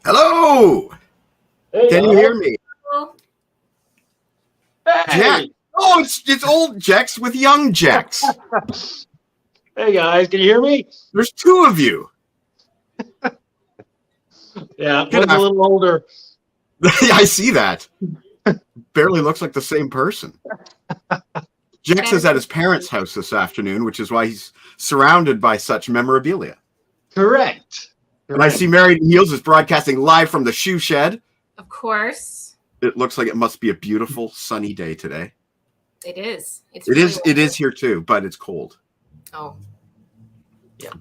Hello! Hey, can you hear me? Hey! Jack. Oh, it's old Jex with young Jex. Hey guys, can you hear me? There's two of you. Yeah, one's a little older. I see that. Barely looks like the same person. Jex is at his parents' house this afternoon, which is why he's surrounded by such memorabilia. Correct. And I see Married in Heels is broadcasting live from the shoe shed. Of course. It looks like it must be a beautiful sunny day today. It is. It is here too, but it's cold. Oh. Yeah.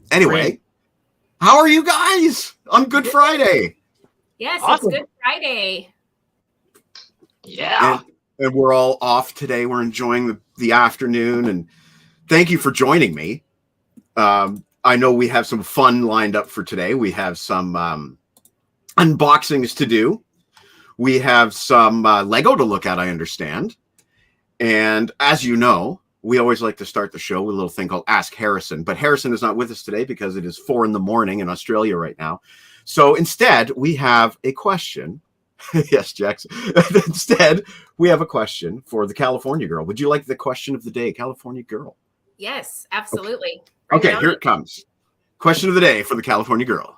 Anyway, how are you guys on Good Friday? Yes, awesome. It's Good Friday. Yeah. And we're all off today. We're enjoying the afternoon, and thank you for joining me. I know we have some fun lined up for today. We have some unboxings to do. We have some Lego to look at, I understand. And as you know, we always like to start the show with a little thing called Ask Harrison. But Harrison is not with us today because it is 4 a.m. in Australia right now. So instead, we have a question. Yes, Jax. Instead, we have a question for the California girl. Would you like the question of the day, California girl? Yes, absolutely. Okay, here it comes. Question of the day for the California girl.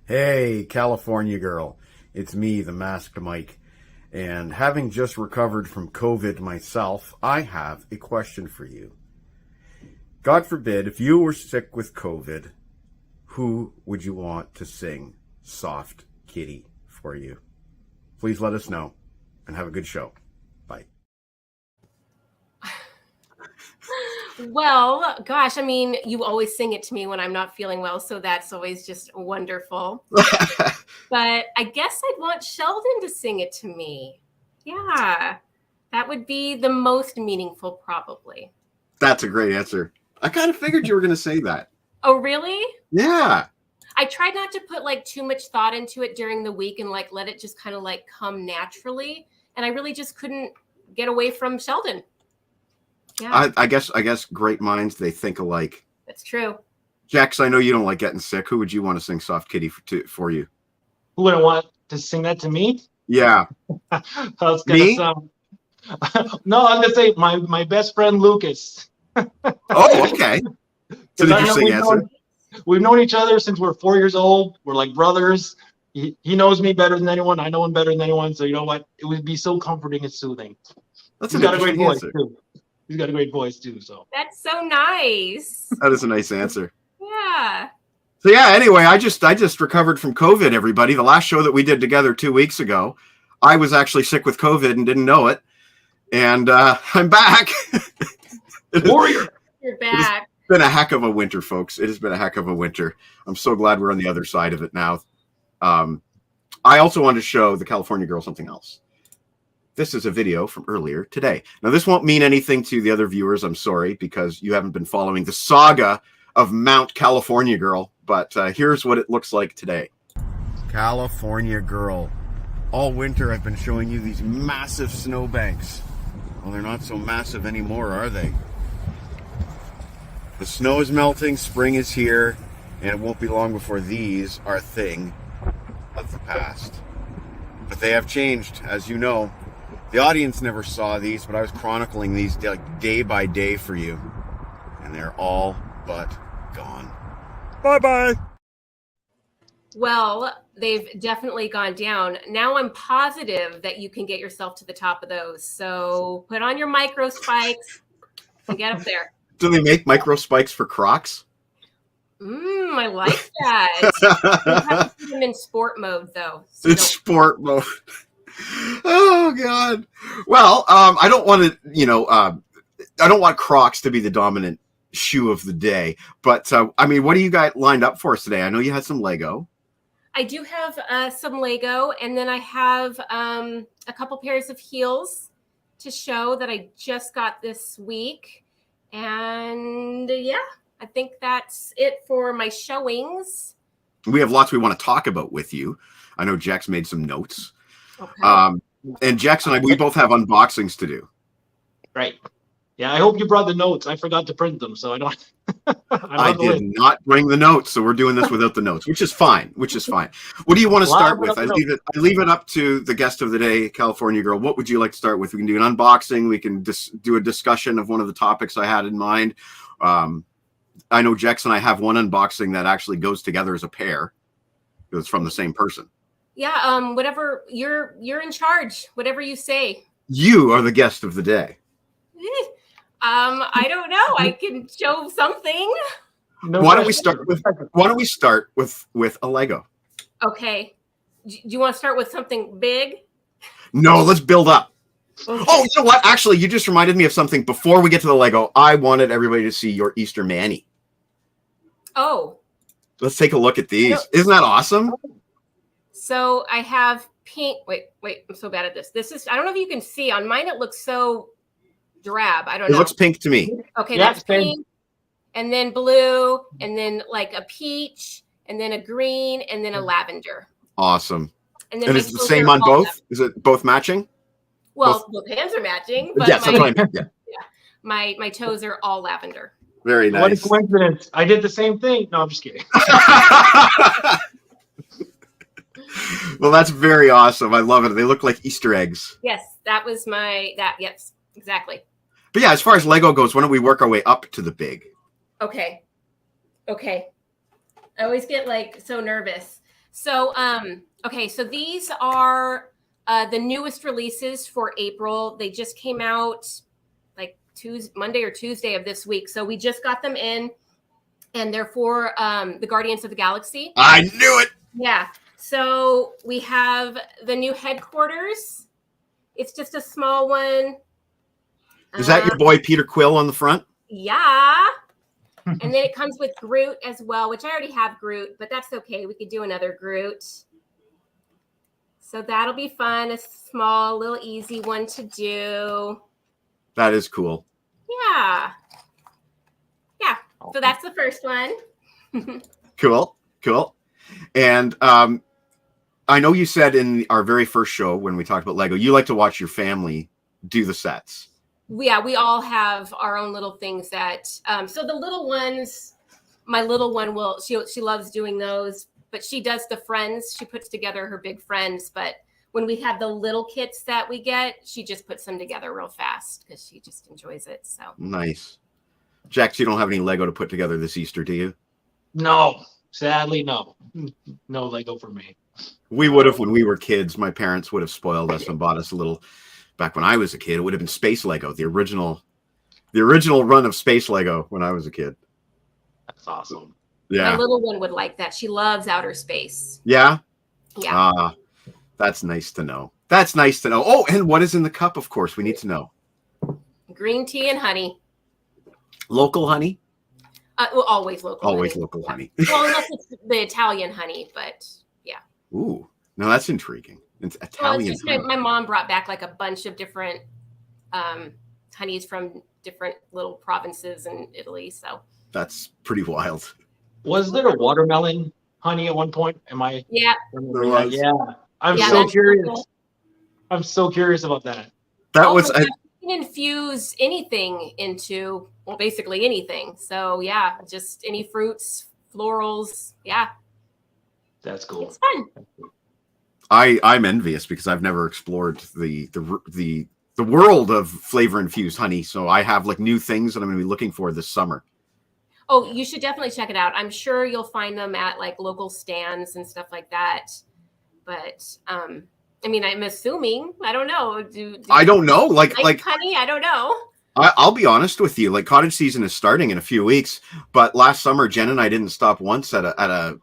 Hey, California girl. It's me, the Masked Mike. And having just recovered from COVID myself, I have a question for you. God forbid, if you were sick with COVID, who would you want to sing Soft Kitty for you? Please let us know, and have a good show. Bye. Well, gosh, I mean, you always sing it to me when I'm not feeling well, so that's always just wonderful. But I guess I'd want Sheldon to sing it to me. Yeah, that would be the most meaningful, probably. That's a great answer. I kind of figured you were going to say that. Oh, really? Yeah. I tried not to put like too much thought into it during the week and like let it just kind of like come naturally. And I really just couldn't get away from Sheldon. Yeah, I guess great minds, they think alike. that's true. Jax, I know you don't like getting sick. Who would you want to sing Soft Kitty for you? Who would I want to sing that to me? Yeah. I was gonna Me? sound... No, I'm gonna say my best friend Lucas. Oh, okay. So did you sing answer? We've known each other since we're 4 years old. We're like brothers. He knows me better than anyone. I know him better than anyone. So you know what? It would be so comforting and soothing. That's He's an got a great interesting voice answer. too. He's got a great voice too. So That's so nice. That is a nice answer. Yeah. So yeah, anyway, I just recovered from COVID, everybody. The last show that we did together 2 weeks ago, I was actually sick with COVID and didn't know it. And I'm back. warrior. You're back. It's been a heck of a winter, folks. It has been a heck of a winter. I'm so glad we're on the other side of it now. I also wanted to show the California girl something else. This is a video from earlier today. Now, this won't mean anything to the other viewers. I'm sorry, because you haven't been following the saga of Mount California Girl. But here's what it looks like today. California girl. All winter I've been showing you these massive snowbanks. Well, they're not so massive anymore, are they? The snow is melting, spring is here, and it won't be long before these are a thing of the past. But they have changed, as you know. The audience never saw these, but I was chronicling these day by day for you. And they're all but gone. Bye-bye. Well, they've definitely gone down. Now I'm positive that you can get yourself to the top of those. So put on your micro spikes and get up there. Do they make micro spikes for Crocs? I like that. You have to put them in sport mode, though. So It's sport mode. Oh God. Well, I don't want to, I don't want Crocs to be the dominant shoe of the day. But I mean, what do you got lined up for us today? I know you had some Lego. I do have some Lego, and then I have a couple pairs of heels to show that I just got this week. And yeah, I think that's it for my showings. We have lots we want to talk about with you. I know Jax made some notes. Okay. And Jax and I, we both have unboxings to do. Right. Yeah, I hope you brought the notes. I forgot to print them, so I don't. I did not bring the notes, so we're doing this without the notes, which is fine. What do you want to start with? I leave it up to the guest of the day, California Girl. What would you like to start with? We can do an unboxing. We can do a discussion of one of the topics I had in mind. I know Jax and I have one unboxing that actually goes together as a pair. It's from the same person. Yeah. Whatever. You're in charge. Whatever you say. You are the guest of the day. I don't know. I can show something. Why don't we start with a Lego? Okay. Do you want to start with something big? No, let's build up. Okay. Oh, you know what? Actually, you just reminded me of something. Before we get to the Lego, I wanted everybody to see your Easter Manny. Oh. Let's take a look at these. Isn't that awesome? So I have pink. Wait. I'm so bad at this. This is, I don't know if you can see on mine. It looks so drab. I don't know. It looks pink to me. Okay, Yeah, that's pink, and then blue, and then like a peach, and then a green, and then a lavender. Awesome. And then And it's the same on both? Is it both matching? Well, both hands are matching, but Yes, that's what I meant. Yeah. my toes are all lavender. Very What a nice. coincidence. I did the same thing. No, I'm just kidding. Well, that's very awesome. I love it. They look like Easter eggs. Yes, that was yes, exactly. But yeah, as far as Lego goes, why don't we work our way up to the big? Okay. I always get like so nervous. So, okay, so these are the newest releases for April. They just came out like Monday or Tuesday of this week. So we just got them in, and they're for the Guardians of the Galaxy. I knew it. Yeah. So we have the new headquarters. It's just a small one. Is that your boy Peter Quill on the front? Yeah. And then it comes with Groot as well, which I already have Groot, but that's okay. We could do another Groot. So that'll be fun. A small, little easy one to do. That is cool. Yeah. So that's the first one. Cool. And I know you said in our very first show when we talked about Lego, you like to watch your family do the sets. Yeah, we all have our own little things that. So the little ones, my little one she loves doing those, but she does the friends. She puts together her big friends. But when we have the little kits that we get, she just puts them together real fast because she just enjoys it. So Nice. Jax, you don't have any Lego to put together this Easter, do you? No, sadly, no. No Lego for me. We would have when we were kids. My parents would have spoiled us and bought us a little. Back when I was a kid, it would have been Space Lego, the original run of Space Lego when I was a kid. That's awesome. Yeah. my little one would like that. She loves outer space. Yeah. Yeah. That's nice to know. That's nice to know. Oh, and what is in the cup? Of course, we need to know. Green tea and honey. Local honey. Well, always local. Always honey. local honey. Well, unless it's the Italian honey, but yeah. Ooh, no, that's intriguing. It's Well, Italian. it's just my mom brought back like a bunch of different honeys from different little provinces in Italy. So That's pretty wild. Was there a watermelon honey at one point? Am I? yeah, remembering There that? was. Yeah. I'm Yeah, so that's curious. cool. I'm so curious about that. That Oh was. my gosh, you can infuse anything into, well, basically anything. So yeah, just any fruits, florals. Yeah, That's cool. it's fun. I'm envious because I've never explored the world of flavor infused honey. So I have like new things that I'm going to be looking for this summer. Oh, you should definitely check it out. I'm sure you'll find them at like local stands and stuff like that. But I mean, I'm assuming, I don't know. Do I don't know. Like honey? I don't know. I'll be honest with you. Like cottage season is starting in a few weeks, but last summer Jen and I didn't stop once at a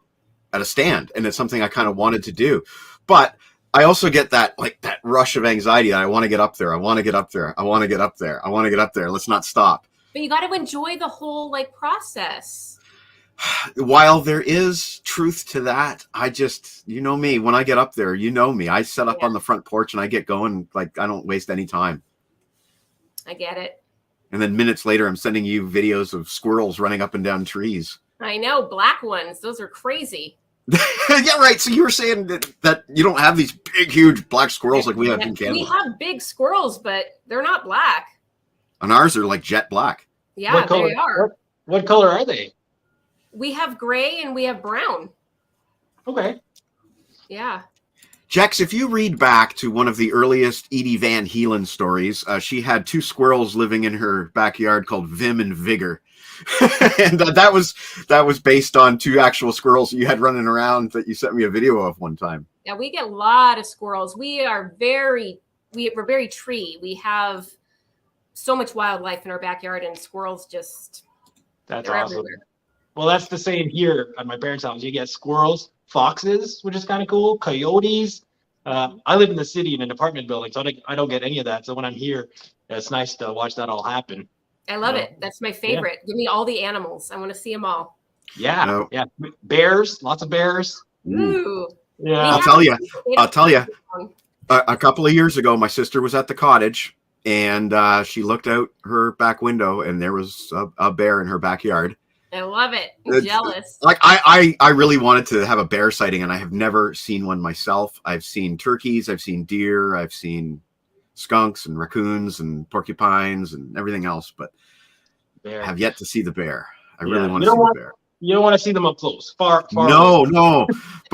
stand, and it's something I kind of wanted to do. But I also get that rush of anxiety that I want to get up there. I want to get up there. I want to get up there. I want to get up there. Let's not stop. But you got to enjoy the whole like process. While there is truth to that, I just, you know me, when I get up there, you know me, I set up Yeah. on the front porch and I get going. Like I don't waste any time. I get it. And then minutes later, I'm sending you videos of squirrels running up and down trees. I know, black ones. Those are crazy. Yeah, right. So you were saying that you don't have these big, huge black squirrels like we have in Canada. We have big squirrels, but they're not black. And ours are like jet black. Yeah, What color? they are. What color are they? We have gray and we have brown. Okay. Yeah. Jex, if you read back to one of the earliest Edie Van Halen stories, she had two squirrels living in her backyard called Vim and Vigor. And that was based on two actual squirrels you had running around that you sent me a video of one time. Yeah, we get a lot of squirrels. We're very tree. We have so much wildlife in our backyard, and squirrels just That's they're awesome. everywhere. Well, that's the same here at my parents' house. You get squirrels, foxes, which is kind of cool, coyotes. I live in the city in an apartment building, so I don't get any of that. So when I'm here, it's nice to watch that all happen. I love Yeah. it. That's my favorite. Give me all the animals. I want to see them all. Yeah, No. yeah. Bears, lots of bears. Ooh. Ooh. Yeah. I'll tell you, a couple of years ago, my sister was at the cottage and she looked out her back window and there was a bear in her backyard. I love it. I'm It's- jealous. Like I really wanted to have a bear sighting, and I have never seen one myself. I've seen turkeys, I've seen deer, I've seen skunks and raccoons and porcupines and everything else, but Bear. I have yet to see the bear. I Yeah, really want you to see don't the bear. You don't want to see them up close. Far away. No.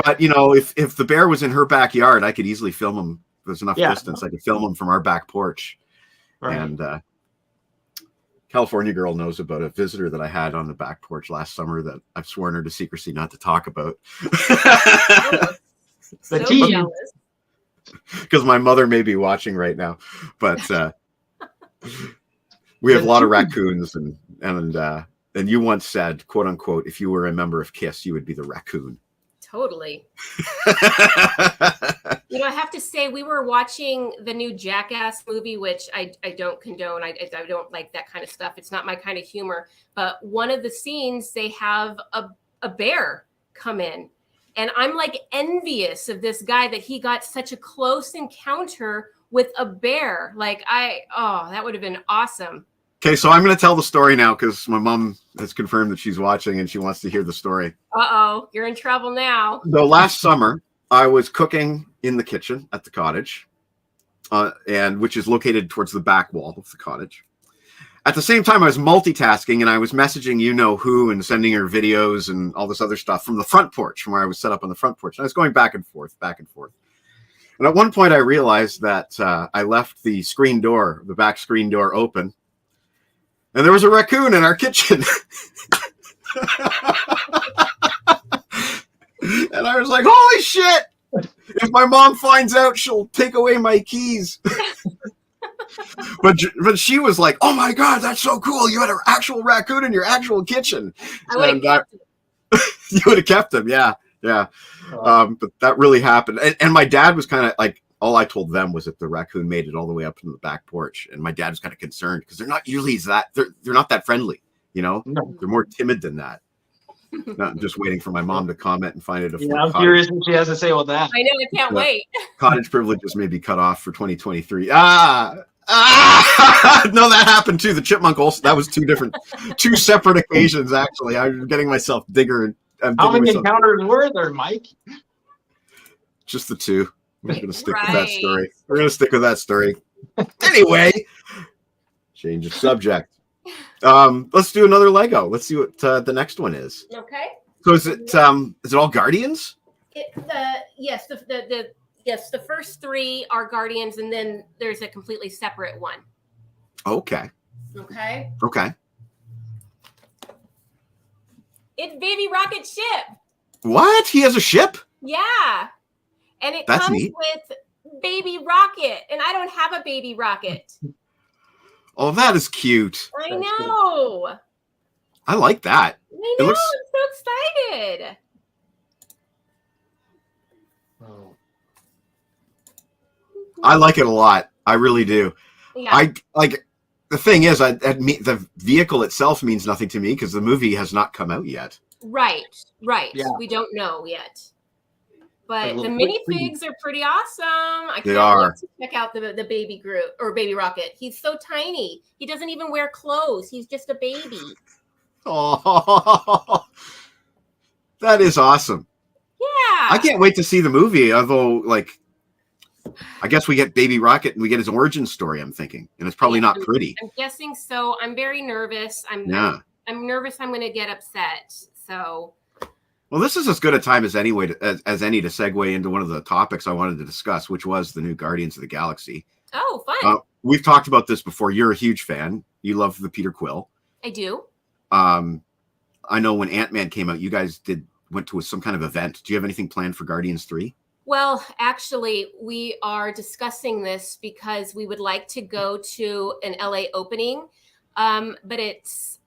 But if the bear was in her backyard, I could easily film him. There's enough Yeah. distance. I could film him from our back porch. Right. And California girl knows about a visitor that I had on the back porch last summer that I've sworn her to secrecy not to talk about. The So tea. jealous. Because my mother may be watching right now. But we have a lot of raccoons and you once said, quote unquote, if you were a member of KISS, you would be the raccoon. Totally. I have to say, we were watching the new Jackass movie, which I don't condone. I don't like that kind of stuff. It's not my kind of humor. But one of the scenes, they have a bear come in. And I'm like envious of this guy that he got such a close encounter with a bear. Like that would have been awesome. Okay, so I'm going to tell the story now because my mom has confirmed that she's watching and she wants to hear the story. Uh-oh, you're in trouble now. So last summer, I was cooking in the kitchen at the cottage, and which is located towards the back wall of the cottage. At the same time, I was multitasking and I was messaging who and sending her videos and all this other stuff from the front porch, from where I was set up on the front porch. And I was going back and forth, back and forth. And at one point, I realized that I left the screen door, the back screen door open, and there was a raccoon in our kitchen. And I was like, holy shit! If my mom finds out, she'll take away my keys. But she was like, oh my God, that's so cool. You had an actual raccoon in your actual kitchen. I would have kept him. You would have kept him, yeah. But that really happened. And my dad was kind of like, all I told them was that the raccoon made it all the way up to the back porch. And my dad was kind of concerned because they're not usually they're not that friendly, No. They're more timid than that. I'm just waiting for my mom to comment and find it. I'm curious what she has to say about that. I know, I can't wait. Cottage privileges may be cut off for 2023. No, that happened too. The chipmunk also, that was two separate occasions, actually. I'm getting myself digger. How many encounters were there, Mike? Just the two. We're going to stick with that story. We're going to stick with that story. Anyway, change of subject. Let's do another Lego. Let's see what the next one is. Okay. So is it all Guardians? Yes, the first three are Guardians, and then there's a completely separate one. Okay. Okay. It's Baby Rocket Ship. What? He has a ship? Yeah. And it That's comes neat. with Baby Rocket, and I don't have a Baby Rocket. Oh, that is cute. I know. I like that. I know. I'm so excited. Oh. I like it a lot. I really do. Yeah. I like the thing is, the vehicle itself means nothing to me because the movie has not come out yet. Right. Yeah. We don't know yet. But Like the little minifigs are pretty awesome. I They can't are. wait to check out the baby Groot or Baby Rocket. He's so tiny. He doesn't even wear clothes. He's just a baby. Oh, that is awesome. Yeah. I can't wait to see the movie. Although, I guess we get Baby Rocket and we get his origin story. I'm thinking, and it's probably not pretty. I'm guessing so. I'm very nervous. I'm nervous. I'm going to get upset. So. Well, this is as good a time as any to segue into one of the topics I wanted to discuss, which was the new Guardians of the Galaxy. Oh, fun. We've talked about this before. You're a huge fan. You love the Peter Quill. I do. I know when Ant-Man came out, you guys went to some kind of event. Do you have anything planned for Guardians 3? Well, actually, we are discussing this because we would like to go to an LA opening, but it's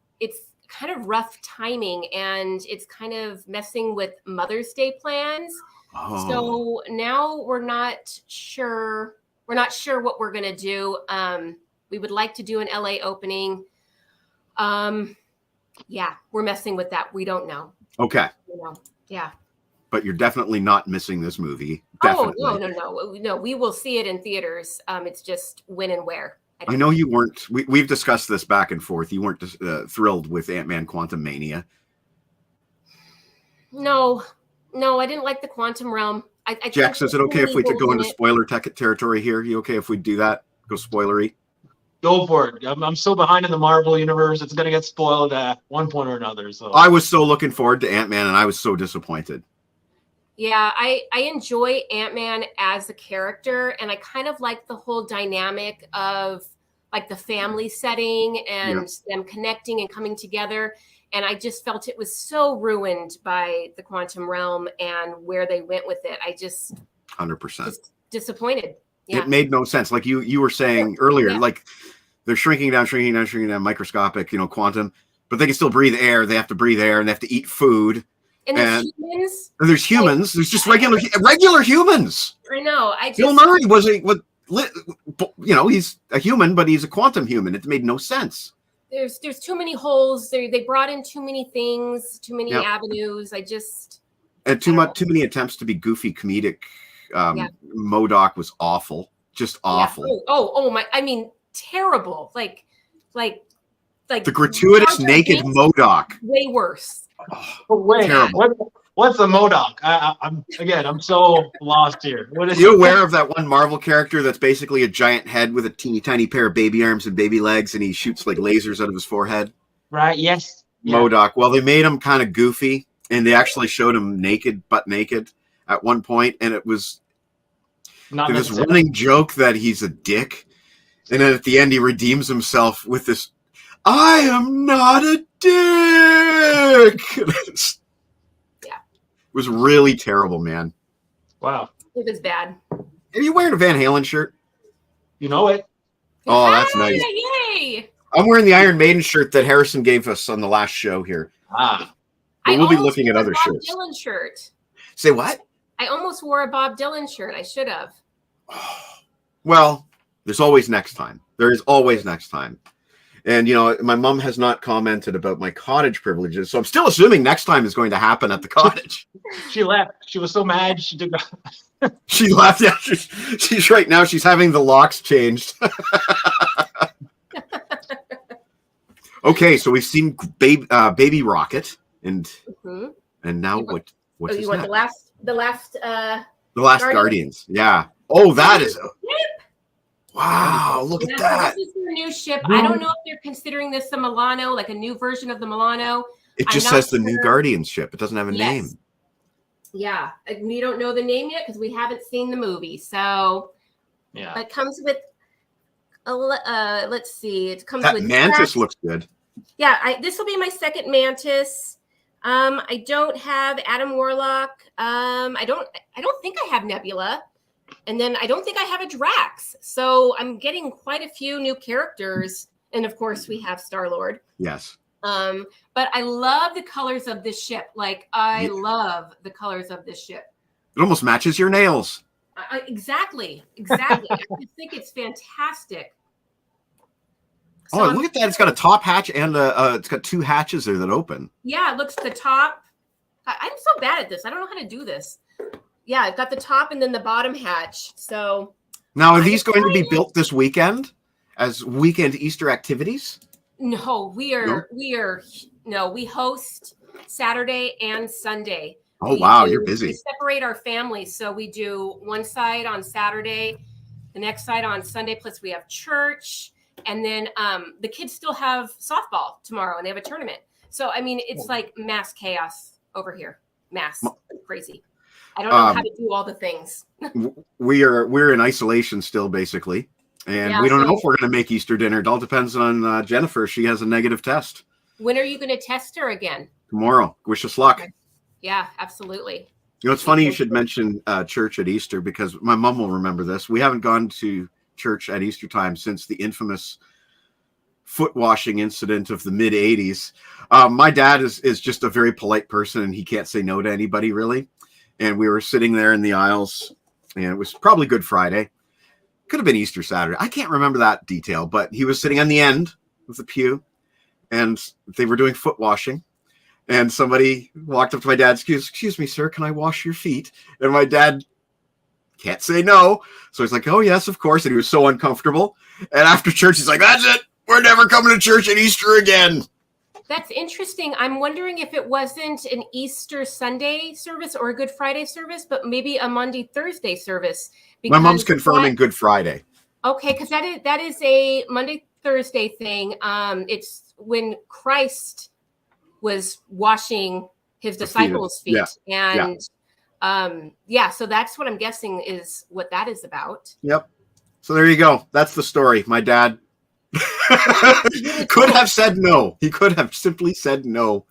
kind of rough timing and it's kind of messing with Mother's Day plans. Oh. So now we're not sure what we're going to do. We would like to do an LA opening. Yeah, we're messing with that. We don't know. Okay. Yeah. But you're definitely not missing this movie. Definitely. Oh, no. We will see it in theaters. It's just when and where. I know you weren't. We've discussed this back and forth. You weren't thrilled with Ant-Man Quantumania. No, I didn't like the quantum realm. Jax, is it okay if we could go into spoiler territory here? You okay if we do that? Go spoilery? Go for it. I'm so behind in the Marvel universe. It's going to get spoiled at one point or another. So I was so looking forward to Ant-Man, and I was so disappointed. Yeah, I enjoy Ant-Man as a character, and I kind of like the whole dynamic of like the family setting and them connecting and coming together. And I just felt it was so ruined by the quantum realm and where they went with it. I just 100% just disappointed. Yeah. It made no sense. Like you were saying earlier, like they're shrinking down, microscopic, quantum, but they can still breathe air. They have to breathe air and they have to eat food. And there's humans. And there's humans. There's just regular humans. I know. Bill Murray he's a human, but he's a quantum human. It made no sense. There's too many holes. They brought in too many things, too many avenues. And too many attempts to be goofy, comedic. MODOK was awful, just awful. Yeah. Oh my! I mean, terrible. Like like The gratuitous Jar Jar naked Binks, Modoc. way worse. Wait, Terrible. what's a Modoc? I'm so lost here. What Are is you aware of that one Marvel character that's basically a giant head with a teeny tiny pair of baby arms and baby legs, and he shoots like lasers out of his forehead? Right? Yes. Yeah. Modoc. Well, they made him kind of goofy, and they actually showed him naked, butt naked, at one point, and it was Not this necessarily. running joke that he's a dick, and then at the end he redeems himself with this, "I am not a dick." Yeah. It was really terrible, man. Wow. It was bad. Are you wearing a Van Halen shirt? You know it. Oh, that's nice. Yay! I'm wearing the Iron Maiden shirt that Harrison gave us on the last show here. Ah. But we'll be almost looking at wore a other Bob shirts. Dylan shirt. Say what? I almost wore a Bob Dylan shirt. I should have. Well, there's always next time. There is always next time. And, you know, my mom has not commented about my cottage privileges, so I'm still assuming next time is going to happen at the cottage. She left. She was so mad. She took. She left. Yeah, she's right now. She's having the locks changed. Okay, so we've seen Baby Rocket, and now what? What Oh, is you want that? the last The Last Guardians. Yeah. Oh, that is. Wow! Look at that. This is their new ship. I don't know if they're considering this the Milano, like a new version of the Milano. It just I'm not says the New sure. Guardians ship. It doesn't have a name. Yeah, we don't know the name yet because we haven't seen the movie. So Yeah. it comes with let's see. It comes That with mantis tracks. looks good. Yeah, this will be my second mantis. I don't have Adam Warlock. I don't think I have Nebula. And then I don't think I have a Drax. So I'm getting quite a few new characters. And of course we have Star-Lord. Yes. But I love the colors of this ship. Like I love the colors of this ship. It almost matches your nails. Exactly. I just think it's fantastic. Oh, look at that. It's got a top hatch and it's got two hatches there that open. Yeah, it looks the top. I'm so bad at this. I don't know how to do this. Yeah, I've got the top and then the bottom hatch. So Now, are these going to be built this weekend as weekend Easter activities? no, we host Saturday and Sunday. Oh, wow, you're busy. We separate our families. So we do one side on Saturday, the next side on Sunday, plus we have church. And then the kids still have softball tomorrow and they have a tournament. So, I mean, it's like mass chaos over here. Mass crazy. I don't know how to do all the things. We're in isolation still, basically. And we don't know if we're going to make Easter dinner. It all depends on Jennifer. She has a negative test. When are you going to test her again? Tomorrow. Wish us luck. Okay. Yeah, absolutely. You know, it's funny you should mention church at Easter because my mom will remember this. We haven't gone to church at Easter time since the infamous foot washing incident of the mid 80s. My dad is just a very polite person and he can't say no to anybody really. And we were sitting there in the aisles and it was probably Good Friday. Could have been Easter Saturday. I can't remember that detail, but he was sitting on the end of the pew and they were doing foot washing. And somebody walked up to my dad, excuse me, sir, can I wash your feet? And my dad can't say no. So he's like, oh, yes, of course. And he was so uncomfortable. And after church, he's like, that's it. We're never coming to church at Easter again. That's interesting. I'm wondering if it wasn't an Easter Sunday service or a Good Friday service, but maybe a Monday, Thursday service. My mom's confirming Good Friday. Okay, because that is a Monday, Thursday thing. It's when Christ was washing his disciples' feet. Yeah. And so that's what I'm guessing is what that is about. Yep. So there you go. That's the story. My dad could have said no. He could have simply said no.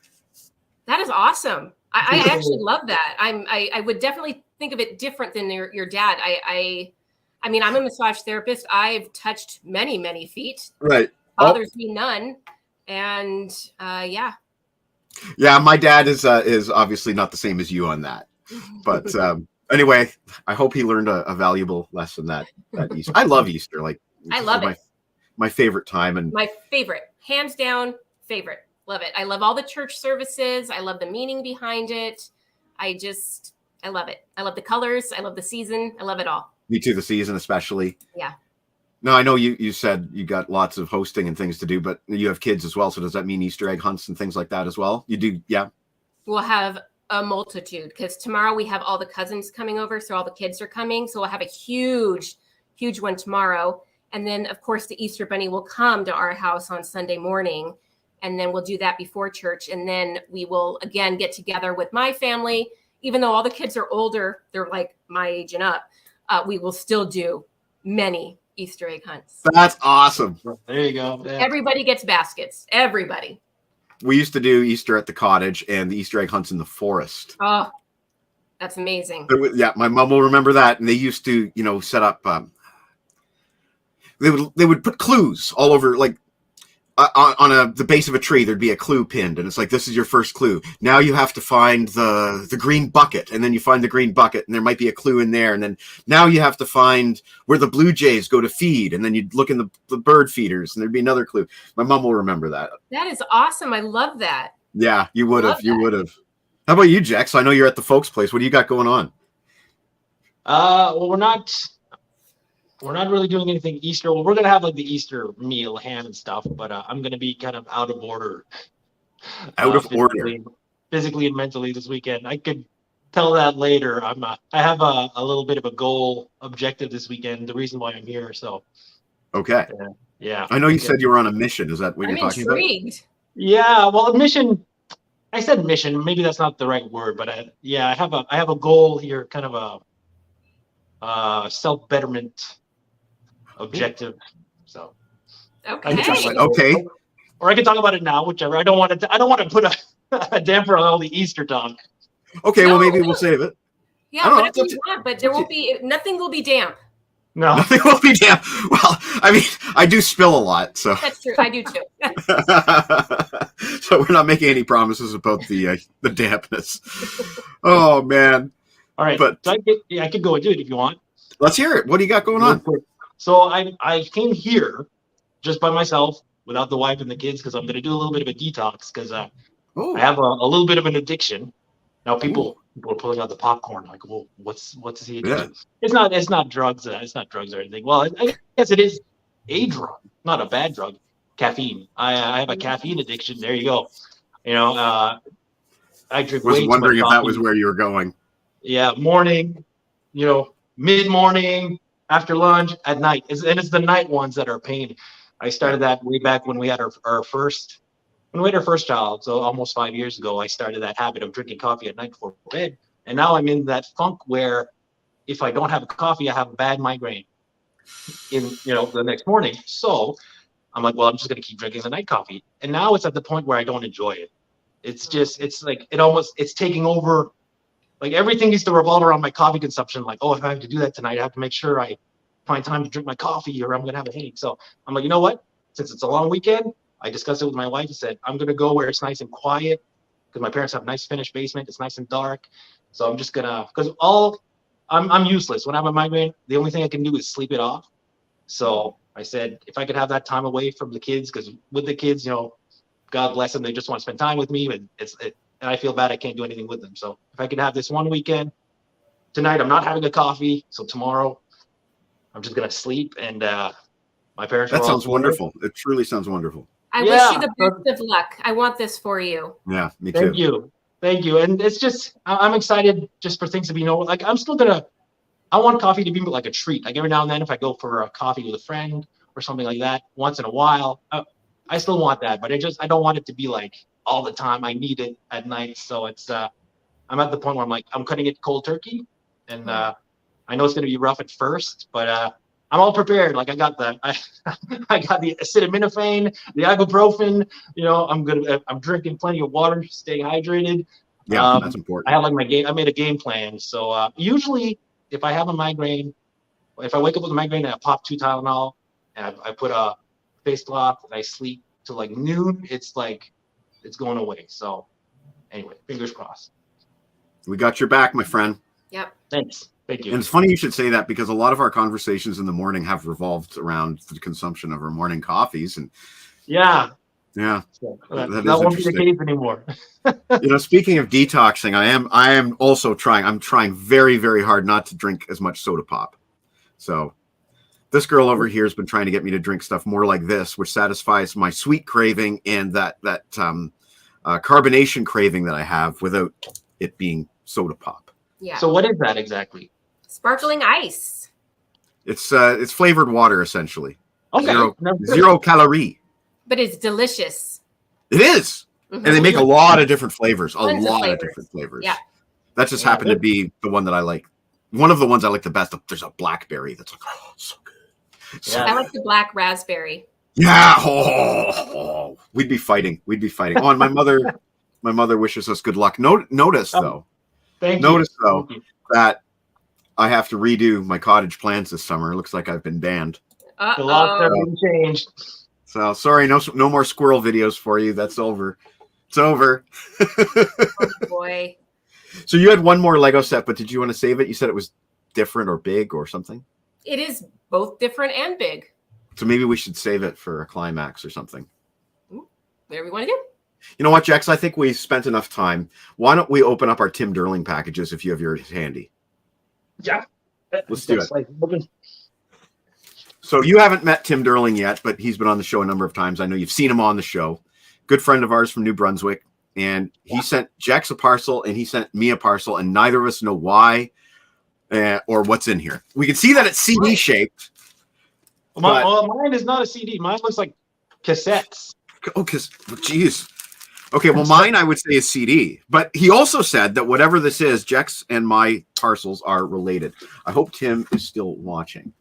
That is awesome. I actually love that. I would definitely think of it different than your dad. I mean, I'm a massage therapist. I've touched many feet. Right. Bothers me none. And yeah. Yeah, my dad is obviously not the same as you on that. But anyway, I hope he learned a valuable lesson that Easter. I love Easter. Like I love it. My favorite time and my favorite, hands down favorite. Love it. I love all the church services. I love the meaning behind it. I love it. I love the colors. I love the season. I love it all. me too, the season especially. Yeah. No, I know you said you got lots of hosting and things to do, but you have kids as well. So does that mean Easter egg hunts and things like that as well? You do, yeah. We'll have a multitude because tomorrow we have all the cousins coming over, so all the kids are coming. So we'll have a huge one tomorrow, and then of course the Easter Bunny will come to our house on Sunday morning, and then we'll do that before church, and then we will again get together with my family. Even though all the kids are older, they're like my age and up. We will still do many Easter egg hunts. That's awesome. There you go. Yeah. Everybody gets baskets. Everybody. We used to do Easter at the cottage and the Easter egg hunts in the forest. Oh, that's amazing. Yeah, my mom will remember that. And they used to, set up. They would put clues all over, like on the base of a tree. There'd be a clue pinned, and it's like, this is your first clue. Now you have to find the green bucket, and then you find the green bucket, and there might be a clue in there. And then now you have to find where the blue jays go to feed, and then you'd look in the bird feeders, and there'd be another clue. My mom will remember that. That is awesome. I love that. Yeah, you would have. You would have. How about you, Jax? I know you're at the folks' place. What do you got going on? Well, we're not really doing anything Easter. Well, we're gonna have like the Easter meal, ham and stuff, but I'm gonna be kind of out of order. Physically and mentally this weekend. I could tell that later. I have a little bit of a goal objective this weekend. The reason why I'm here. So. Okay. Yeah. I know you said you were on a mission. Is that what you're talking intrigued. about? Yeah. Well, a mission. I said mission. Maybe that's not the right word, but I have a goal here, kind of a self-betterment objective. So. Okay. Okay. Or I can talk about it now, whichever. I don't want to put a damper on all the Easter talk. Okay. Well, maybe we'll save it. Yeah, whatever you want, but there won't be nothing. Will be damp. No, nothing will be damp. Well, I mean, I do spill a lot, so that's true. I do too. So we're not making any promises about the dampness. Oh man! All right, but so I could go into it if you want. Let's hear it. What do you got going on? So I came here just by myself, without the wife and the kids, because I'm going to do a little bit of a detox because I have a little bit of an addiction. Now people are pulling out the popcorn like, well, what's the addiction? Yeah. It's not drugs. It's not drugs or anything. Well, I guess it is a drug, not a bad drug. Caffeine. I have a caffeine addiction. There you go. I drink. I was wondering if that was where you were going. Yeah, morning, mid-morning, after lunch, at night. It's the night ones that are a pain. I started that way back when we had our first child. So almost 5 years ago, I started that habit of drinking coffee at night before bed. And now I'm in that funk where if I don't have a coffee, I have a bad migraine in, the next morning. So I'm like, well, I'm just going to keep drinking the night coffee. And now it's at the point where I don't enjoy it. It's taking over. Like everything needs to revolve around my coffee consumption. Like, if I have to do that tonight, I have to make sure I find time to drink my coffee or I'm going to have a headache. So I'm like, you know what? Since it's a long weekend, I discussed it with my wife and said, I'm going to go where it's nice and quiet because my parents have a nice finished basement. It's nice and dark. So I'm just going to, because I'm useless. When I have a migraine, the only thing I can do is sleep it off. So I said, if I could have that time away from the kids, because with the kids, God bless them, they just want to spend time with me. And I feel bad I can't do anything with them. So if I could have this one weekend, tonight I'm not having a coffee. So tomorrow I'm just going to sleep. And my parents That sounds wonderful. It truly sounds wonderful. I wish you the best of luck. I want this for you. Yeah, me too. Thank you. And it's just, I'm excited just for things to be, like I'm still going to, I want coffee to be like a treat. Like every now and then, if I go for a coffee with a friend or something like that, once in a while, I still want that, but I don't want it to be like all the time. I need it at night. So it's, I'm at the point where I'm like, I'm cutting it cold turkey. And I know it's going to be rough at first, but I'm all prepared. Like I got the acetaminophen, the ibuprofen, I'm drinking plenty of water, staying hydrated. Yeah, that's important. I have I made a game plan. So usually if I have a migraine, if I wake up with a migraine and I pop 2 Tylenol and I put a face cloth and I sleep till like noon, it's like, it's going away. So anyway, fingers crossed. We got your back, my friend. Yep. Thanks. Thank you. And it's funny you should say that because a lot of our conversations in the morning have revolved around the consumption of our morning coffees. And yeah. So that won't be the case anymore. Speaking of detoxing, I am also trying. I'm trying very, very hard not to drink as much soda pop. So This girl over here has been trying to get me to drink stuff more like this, which satisfies my sweet craving and that carbonation craving that I have without it being soda pop. Yeah. So what is that exactly? Sparkling ice. It's flavored water essentially. Okay. Zero calorie. But it's delicious. It is. Mhm. And they make a lot of different flavors. Tons of flavors. Different flavors. Yeah. That just happened to be the one that I like. One of the ones I like the best. There's a blackberry that's like, oh, so good. So I like the black raspberry. yeah. Oh, we'd be fighting. Oh, and my mother wishes us good luck. Notice though that I have to redo my cottage plans this summer. It looks like I've been banned. The laws have been changed. So sorry, no more squirrel videos for you. That's over. It's over. Oh boy. So you had one more Lego set, but did you want to save it? You said it was different or big or something? It is both different and big. So maybe we should save it for a climax or something. Whatever you want to do. You know what, Jex? I think we spent enough time. Why don't we open up our Tim Derling packages if you have yours handy? Yeah. Let's do it. So you haven't met Tim Derling yet, but he's been on the show a number of times. I know you've seen him on the show. Good friend of ours from New Brunswick. And he sent Jex a parcel and he sent me a parcel, and neither of us know why or what's in here. We can see that it's CD shaped. Mine is not a CD. Mine looks like cassettes. Oh, geez. Okay, well, mine I would say is CD. But he also said that whatever this is, Jex and my parcels are related. I hope Tim is still watching.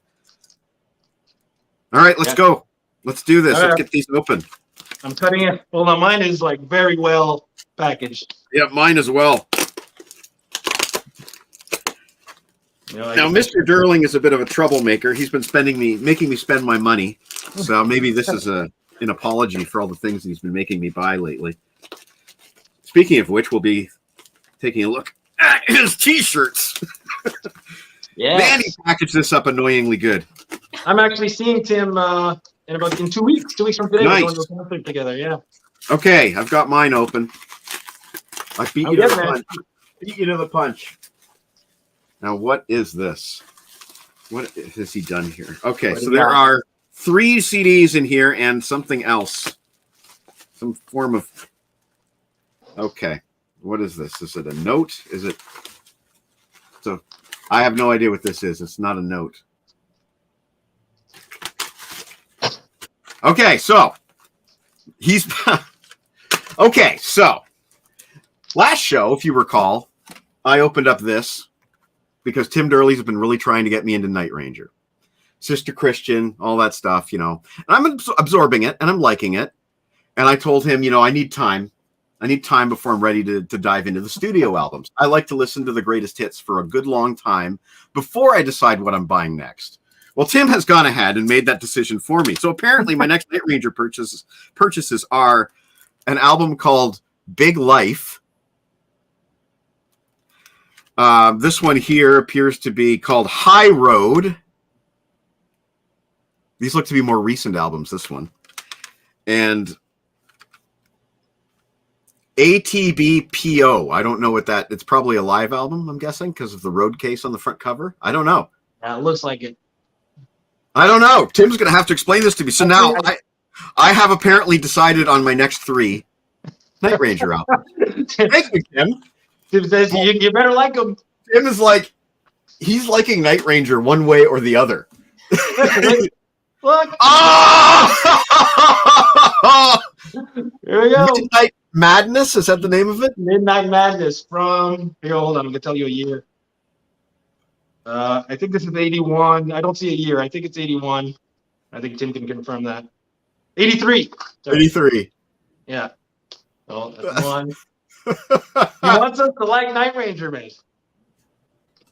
All right, let's go. Let's do this. Let's get these open. I'm cutting it. Well, now mine is like very well packaged. Yeah, mine as well. Now, Mr. Derling is a bit of a troublemaker. He's been making me spend my money. So maybe this is an apology for all the things he's been making me buy lately. Speaking of which, we'll be taking a look at his T-shirts. Yeah, man, he packaged this up annoyingly good. I'm actually seeing Tim in 2 weeks. 2 weeks from today, nice. We're going to a concert together. Yeah. Okay, I've got mine open. I beat you to the punch. Beat you to the punch. Now, what is this? What has he done here? Okay, so there are 3 CDs in here and something else. Some form of... Okay, what is this? Is it a note? Is it... So, I have no idea what this is. It's not a note. Okay, so... He's... Okay, so... Last show, if you recall, I opened up this because Tim Derley's been really trying to get me into Night Ranger. Sister Christian, all that stuff, And I'm absorbing it, and I'm liking it. And I told him, I need time. I need time before I'm ready to dive into the studio albums. I like to listen to the greatest hits for a good long time before I decide what I'm buying next. Well, Tim has gone ahead and made that decision for me. So apparently my next Night Ranger purchases are an album called Big Life. This one here appears to be called High Road. These look to be more recent albums, this one. And ATBPO. I don't know what that... It's probably a live album, I'm guessing, because of the road case on the front cover. I don't know. Yeah, it looks like it. I don't know. Tim's going to have to explain this to me. So now I have apparently decided on my next 3 Night Ranger albums. Thank you, Tim. Tim says you better like him. Tim is like, he's liking Night Ranger one way or the other. Look. Oh! Here we go. Midnight Madness, is that the name of it? Midnight Madness from... Here, hold on. I'm going to tell you a year. I think this is 81. I don't see a year. I think it's 81. I think Tim can confirm that. 83. Sorry. 83. Yeah. Oh, that's one. He wants us to like Night Ranger, man.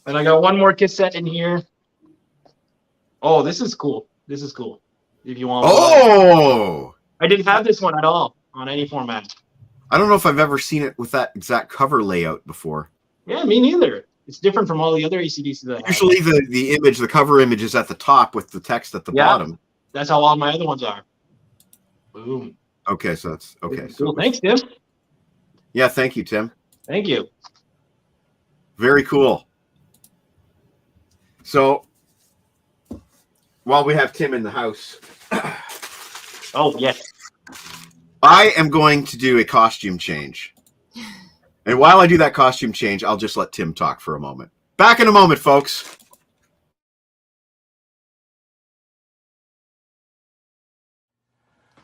And I got one more cassette in here. Oh, this is cool. This is cool. If you want. Oh! I didn't have this one at all on any format. I don't know if I've ever seen it with that exact cover layout before. Yeah, me neither. It's different from all the other ACDC that I have. Usually the cover image is at the top with the text at the bottom. That's how all my other ones are. Boom. Okay, so that's okay. Cool. Thanks, Tim. Yeah, thank you, Tim. Thank you. Very cool. So while we have Tim in the house, Oh, yes. I am going to do a costume change. And while I do that costume change, I'll just let Tim talk for a moment. Back in a moment, folks.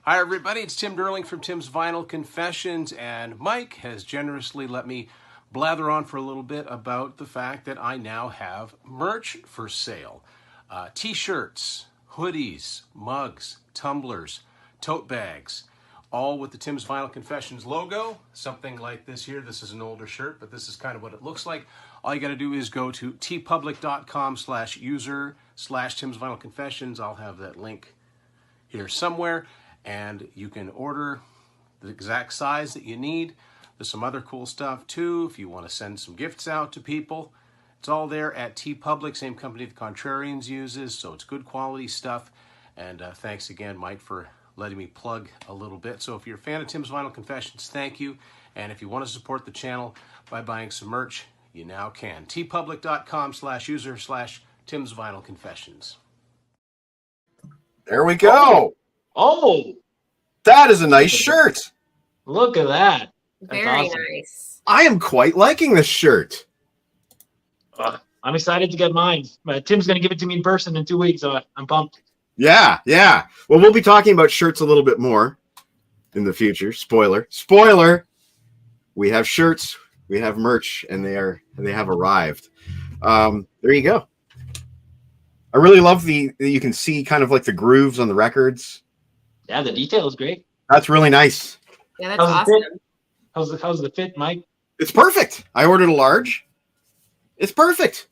Hi, everybody. It's Tim Derling from Tim's Vinyl Confessions, and Mike has generously let me blather on for a little bit about the fact that I now have merch for sale. T-shirts, hoodies, mugs, tumblers, tote bags, all with the Tim's Vinyl Confessions logo. Something like this here. This is an older shirt, but this is kind of what it looks like. All you got to do is go to tpublic.com/user/Tim's Vinyl Confessions. I'll have that link here somewhere. And you can order the exact size that you need. There's some other cool stuff too if you want to send some gifts out to people. It's all there at TeePublic, same company the Contrarians uses, so it's good quality stuff. And thanks again, Mike, for letting me plug a little bit. So if you're a fan of Tim's Vinyl Confessions, thank you. And if you want to support the channel by buying some merch, you now can. tpublic.com/user/Tim's Vinyl Confessions. There we go. Oh, That is a nice shirt. look at that. That's Very awesome. nice. I am quite liking this shirt. I'm excited to get mine. Tim's going to give it to me in person in 2 weeks, so I'm pumped. Yeah. Well, we'll be talking about shirts a little bit more in the future. Spoiler. We have shirts, we have merch, and they have arrived. There you go. I really love you can see kind of like the grooves on the records. Yeah, the detail is great. That's really nice. Yeah, that's How's the awesome. fit? How's the fit, Mike? It's perfect. I ordered a large. It's perfect.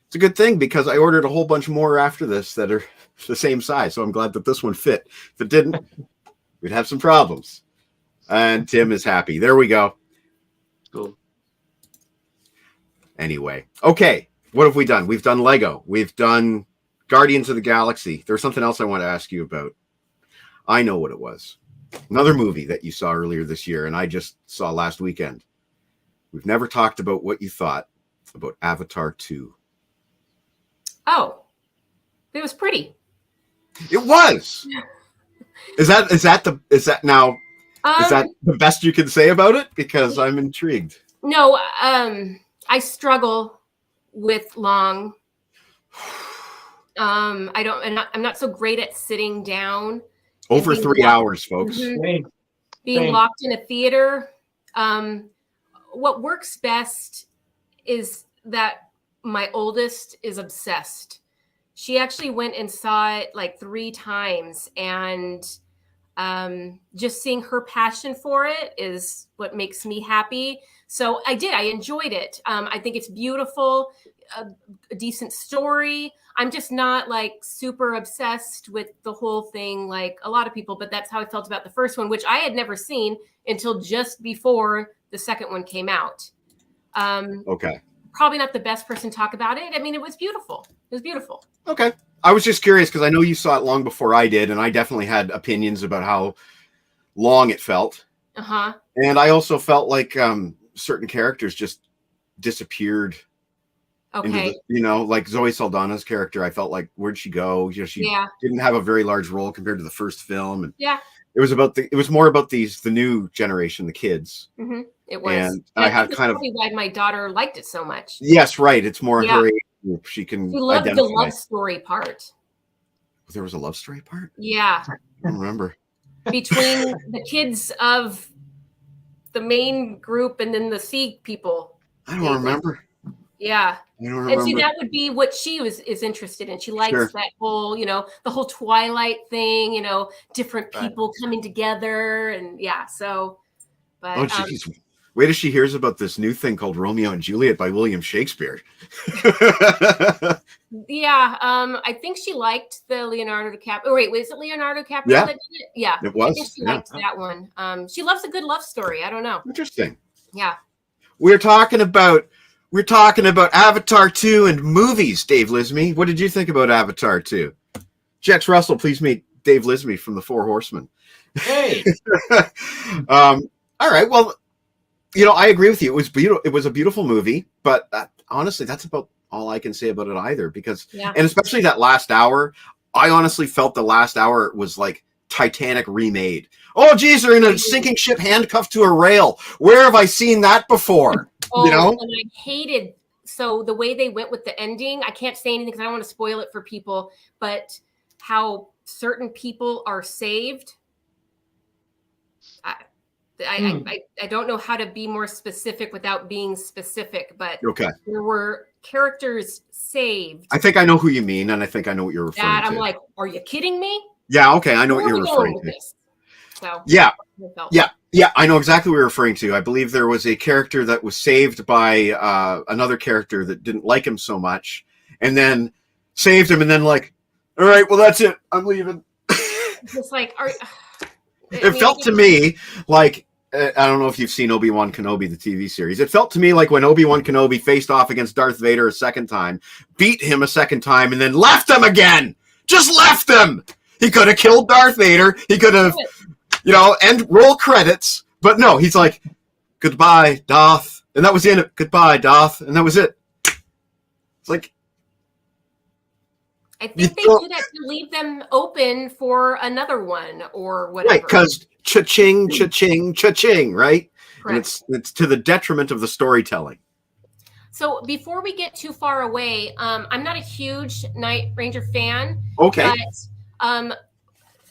It's a good thing because I ordered a whole bunch more after this that are the same size. So I'm glad that this one fit. If it didn't, we'd have some problems. And Tim is happy. There we go. Cool. Anyway. Okay. What have we done? We've done Lego. We've done Guardians of the Galaxy. There's something else I want to ask you about. I know what it was. Another movie that you saw earlier this year, and I just saw last weekend. We've never talked about what you thought about Avatar 2. Oh, it was pretty. It was. Is that the best you can say about it? Because I'm intrigued. No, I struggle with long. I'm not so great at sitting down. Over 3 hours, folks. Mhm. Being Same. locked in a theater. What works best is that my oldest is obsessed. She actually went and saw it like 3 times, and just seeing her passion for it is what makes me happy. So I enjoyed it. I think it's beautiful, a decent story. I'm just not like super obsessed with the whole thing like a lot of people, but that's how I felt about the first one, which I had never seen until just before the second one came out. Okay. Probably not the best person to talk about it. I mean, it was beautiful. It was beautiful. Okay. I was just curious because I know you saw it long before I did, and I definitely had opinions about how long it felt. Uh-huh. And I also felt like certain characters just disappeared. Okay. Like Zoe Saldana's character, I felt like, where'd she go? She Yeah. didn't have a very large role compared to the first film. And Yeah. it was more about the new generation, the kids. Mm-hmm. It was. And I had think kind that's of, probably why my daughter liked it so much. yes, right. It's more Yeah. her age group. She can She loved identify. the love story part. There was a love story part? Yeah. I don't remember. Between the kids of the main group and then the C people. I don't remember. Yeah. I don't And see, remember. that would be what she is interested in. She likes Sure. that whole, the whole Twilight thing, different people coming together. And yeah, so, but Oh, jeez. Wait till she hears about this new thing called Romeo and Juliet by William Shakespeare. yeah, I think she liked the Leonardo DiCaprio. Oh, wait, was it Leonardo DiCaprio Yeah. that did it? Yeah. It was, I think she yeah. liked that one. She loves a good love story. I don't know. Interesting. Yeah. We're talking about Avatar 2 and movies, Dave Lismy. What did you think about Avatar 2? Jex Russell, please meet Dave Lismy from the Four Horsemen. Hey, All right. Well, I agree with you. It was beautiful. It was a beautiful movie, but honestly, that's about all I can say about it either. Because, Yeah. and especially that last hour, I honestly felt the last hour was like Titanic remade. Oh, geez, they're in a sinking ship handcuffed to a rail. Where have I seen that before? Oh, You know? and I hated, so the way they went with the ending, I can't say anything because I don't want to spoil it for people, but how certain people are saved. I don't know how to be more specific without being specific, but Okay. there were characters saved. I think I know who you mean, and I think I know what you're referring That to. I'm like, are you kidding me? Yeah, okay, I know Where what are you're we going referring with to. this? So Yeah, I felt. yeah, I know exactly what you're referring to. I believe there was a character that was saved by another character that didn't like him so much, and then saved him, and then like, all right, well, that's it. I'm leaving. Just like, It felt to me like, I don't know if you've seen Obi-Wan Kenobi, the TV series. It felt to me like when Obi-Wan Kenobi faced off against Darth Vader a second time, beat him a second time, and then left him again. Just left him. He could have killed Darth Vader. He could have, and roll credits. But no, he's like, goodbye, Darth. And that was the end of goodbye, Darth. And that was it. It's like, I think they do that to leave them open for another one or whatever. right, because cha-ching, cha-ching, cha-ching, right? Correct. And it's to the detriment of the storytelling. So before we get too far away, I'm not a huge Night Ranger fan. Okay. But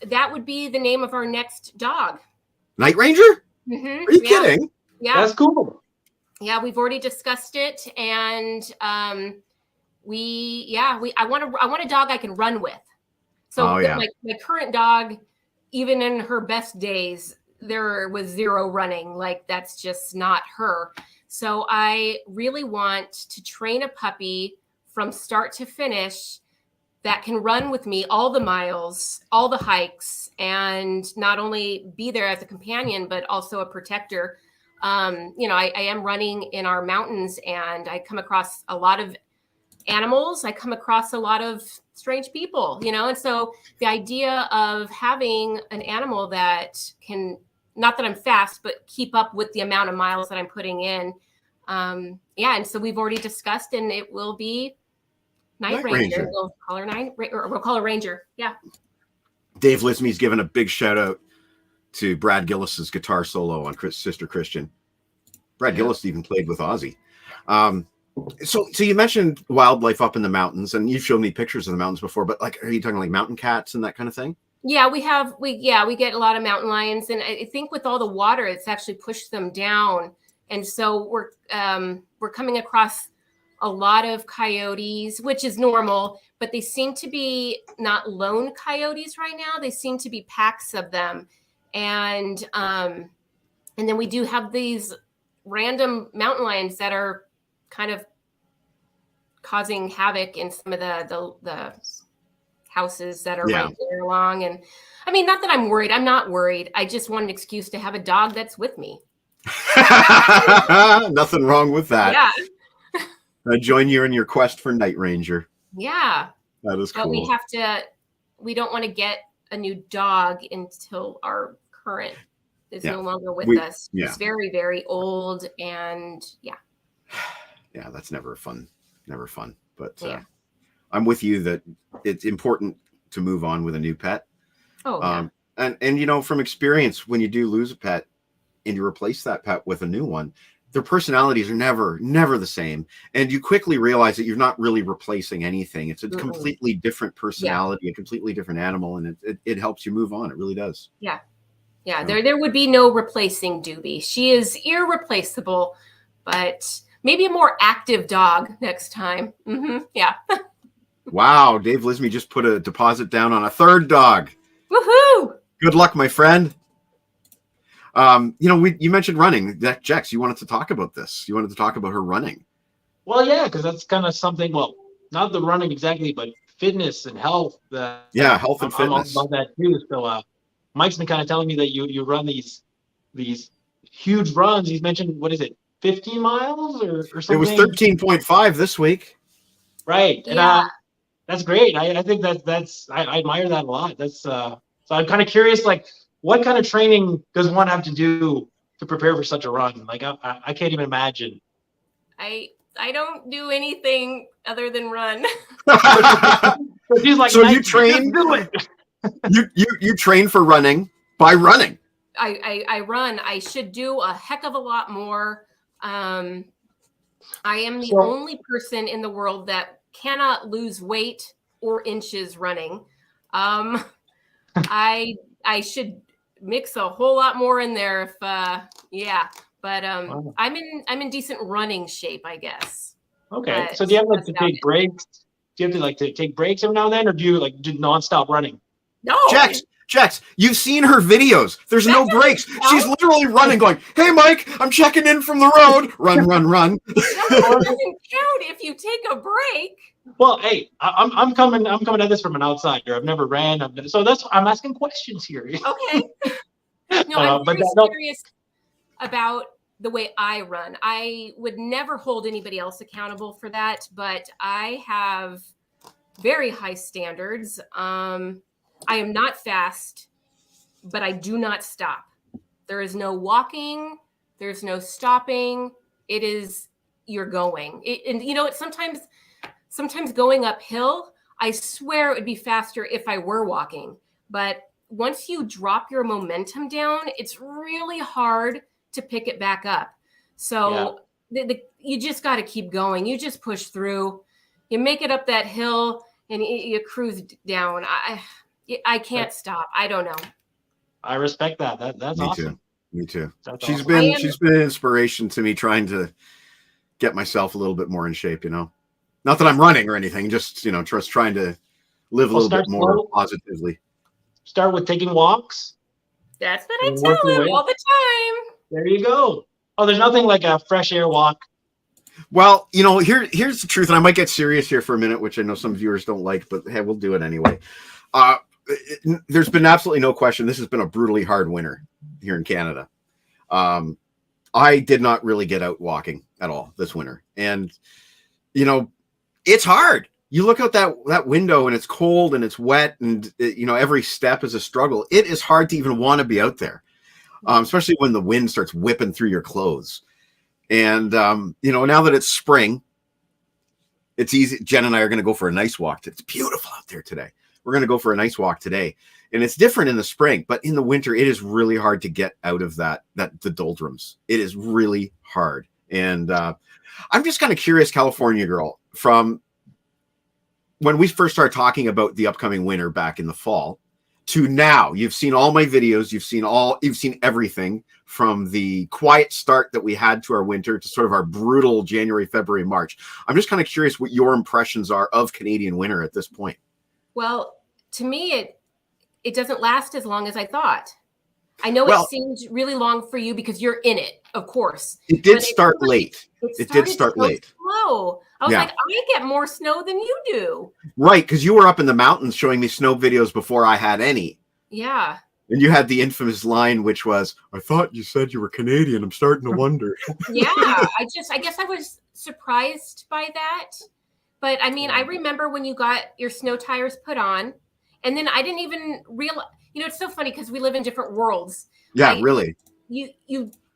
that would be the name of our next dog. Night Ranger? Mm-hmm. Are you kidding? Yeah. That's cool. Yeah, we've already discussed it, and I want a dog I can run with. So my current dog, even in her best days, there was zero running. Like, that's just not her. So I really want to train a puppy from start to finish that can run with me all the miles, all the hikes, and not only be there as a companion, but also a protector. I am running in our mountains, and I come across a lot of animals. I come across a lot of strange people, and so the idea of having an animal that can, not that I'm fast, but keep up with the amount of miles that I'm putting in. And so we've already discussed, and it will be Night Ranger. We'll call her we'll call her Ranger. Yeah. Dave Lismy's given a big shout out to Brad Gillis's guitar solo on Sister Christian. Brad Gillis even played with Ozzy. So you mentioned wildlife up in the mountains, and you've shown me pictures of the mountains before, but like, are you talking like mountain cats and that kind of thing? Yeah, we get a lot of mountain lions, and I think with all the water, it's actually pushed them down. And so we're coming across a lot of coyotes, which is normal, but they seem to be not lone coyotes right now. They seem to be packs of them. And then we do have these random mountain lions that are kind of causing havoc in some of the houses that are right there along. And I mean, not that I'm worried. I'm not worried. I just want an excuse to have a dog that's with me. Nothing wrong with that. Yeah. I join you in your quest for Night Ranger. Yeah. That is cool. But we don't want to get a new dog until our current is no longer with us. Yeah. He's very, very old, and yeah, that's never fun. But I'm with you that it's important to move on with a new pet. And from experience, when you do lose a pet and you replace that pet with a new one, their personalities are never the same, and you quickly realize that you're not really replacing anything. It's a completely different personality, a completely different animal, and it helps you move on. It really does. Yeah, there would be no replacing Doobie. She is irreplaceable, but maybe a more active dog next time. Yeah. Wow, Dave Lismy just put a deposit down on a third dog. Woohoo! Good luck, my friend. You mentioned running. Jex, you wanted to talk about this. You wanted to talk about her running. Well, yeah, because that's kind of something. Well, not the running exactly, but fitness and health. Health and fitness. I'm all about that too. So, Mike's been kind of telling me that you run these huge runs. He's mentioned, what is it, 15 miles or something? It was 13.5 this week. Right, and that's great. I think that's I admire that a lot. That's so I'm kind of curious, like, what kind of training does one have to do to prepare for such a run? Like, I can't even imagine. I don't do anything other than run. So she's like, So you "Nike, train, just do it." you train for running by running. I run. I should do a heck of a lot more. I am the So- only person in the world that cannot lose weight or inches running. I should mix a whole lot more in there if yeah. But Wow. I'm in decent running shape, I guess. Okay. But So do you have like that's to about take it. breaks? Do you have to like to take breaks every now and then, or do you like do nonstop running? No. Jax, you've seen her videos. There's no That breaks. doesn't She's count. literally running, going, "Hey, Mike, I'm checking in from the road. Run, run, run." No, it doesn't count if you take a break. Well, hey, I'm coming at this from an outsider. I've never ran. So I'm asking questions here. Okay. No, I'm But very no- serious about the way I run. I would never hold anybody else accountable for that, but I have very high standards. I am not fast, but I do not stop. There is no walking. There's no stopping. It is, you're going. And you know, it's sometimes going uphill, I swear it would be faster if I were walking. But once you drop your momentum down, it's really hard to pick it back up. So you just got to keep going. You just push through. You make it up that hill and you cruise down. I can't stop. I don't know. I respect that. That's Me awesome. too. Me too. That's She's awesome. been an inspiration to me trying to get myself a little bit more in shape, you know. Not that I'm running or anything, just, you know, just trying to live a Well, little bit start more slow. positively. Start with taking walks. That's what I And work your tell him way all up. the time. There you go. Oh, there's nothing like a fresh air walk. Well, you know, here's the truth, and I might get serious here for a minute, which I know some viewers don't like, but hey, we'll do it anyway. There's been absolutely no question. This has been a brutally hard winter here in Canada. I did not really get out walking at all this winter, and you know, it's hard. You look out that window and it's cold and it's wet, and you know, every step is a struggle. It is hard to even want to be out there, especially when the wind starts whipping through your clothes. And you know, now that it's spring, it's easy. Jen and I are going to go for a nice walk. It's beautiful out there today. We're going to go for a nice walk today, and it's different in the spring, but in the winter, it is really hard to get out of the doldrums. It is really hard, and I'm just kind of curious, California girl, from when we first started talking about the upcoming winter back in the fall to now. You've seen all my videos. You've seen everything from the quiet start that we had to our winter to sort of our brutal January, February, March. I'm just kind of curious what your impressions are of Canadian winter at this point. Well, to me, it doesn't last as long as I thought. I know Well, it seems really long for you because you're in it, of course. It did But start late. It did started start so late. slow. I was Yeah. like, I get more snow than you do. Right, because you were up in the mountains showing me snow videos before I had any. Yeah. And you had the infamous line, which was, "I thought you said you were Canadian. I'm starting to wonder." Yeah. I guess I was surprised by that. But I mean, I remember when you got your snow tires put on, and then I didn't even realize, you know, it's so funny because we live in different worlds. Yeah, really.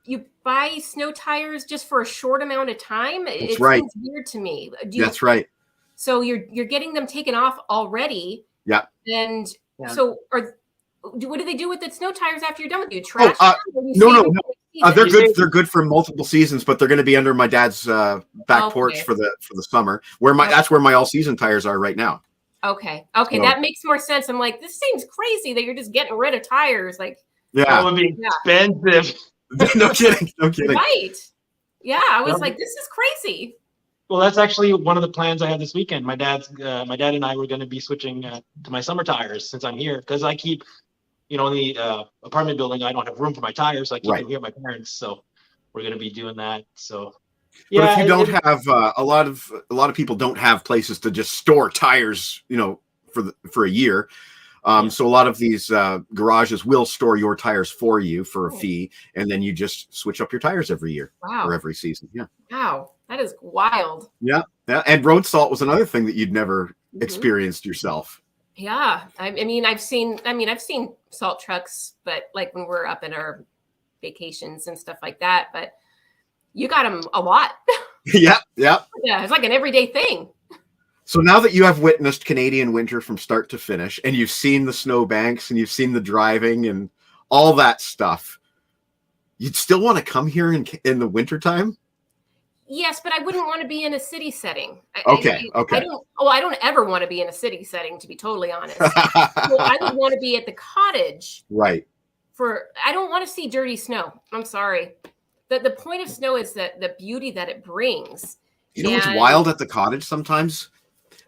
You buy snow tires just for a short amount of time. That's It right. seems weird to me. That's right. So you're getting them taken off already. Yeah. And Yeah. so what do they do with the snow tires after you're done with it? Do you trash Oh, them? Or do you no, save no, them no. for the They're season? good. They're good for multiple seasons, but they're going to be under my dad's back porch Okay. for the summer. That's where my all season tires are right now. Okay, So- that makes more sense. I'm like, this seems crazy that you're just getting rid of tires. Like, That Yeah, would be Yeah. expensive. no kidding, no kidding. right? Yeah, I was Yeah. like, this is crazy. Well, that's actually one of the plans I had this weekend. My dad and I were going to be switching to my summer tires since I'm here, because I keep, you know, in the apartment building, I don't have room for my tires. So I keep Right. them here at my parents. So we're going to be doing that. So But if you don't it- have a lot of people don't have places to just store tires, you know, for a year. Yeah. So a lot of these garages will store your tires for you for a Oh. fee, and then you just switch up your tires every year Wow, or every season. Yeah, wow, that is wild. yeah. And road salt was another thing that you'd never Mhm. experienced yourself. Yeah, I mean, I've seen salt trucks, but like when we're up in our vacations and stuff like that. But you got them a lot. Yeah, yeah. Yeah, it's like an everyday thing. So now that you have witnessed Canadian winter from start to finish, and you've seen the snowbanks and you've seen the driving and all that stuff, you'd still want to come here in the wintertime? Yes, but I wouldn't want to be in a city setting. Okay. I don't ever want to be in a city setting, to be totally honest. So I would want to be at the cottage. Right. I don't want to see dirty snow. I'm sorry. The point of snow is that the beauty that it brings. You know what's wild at the cottage sometimes?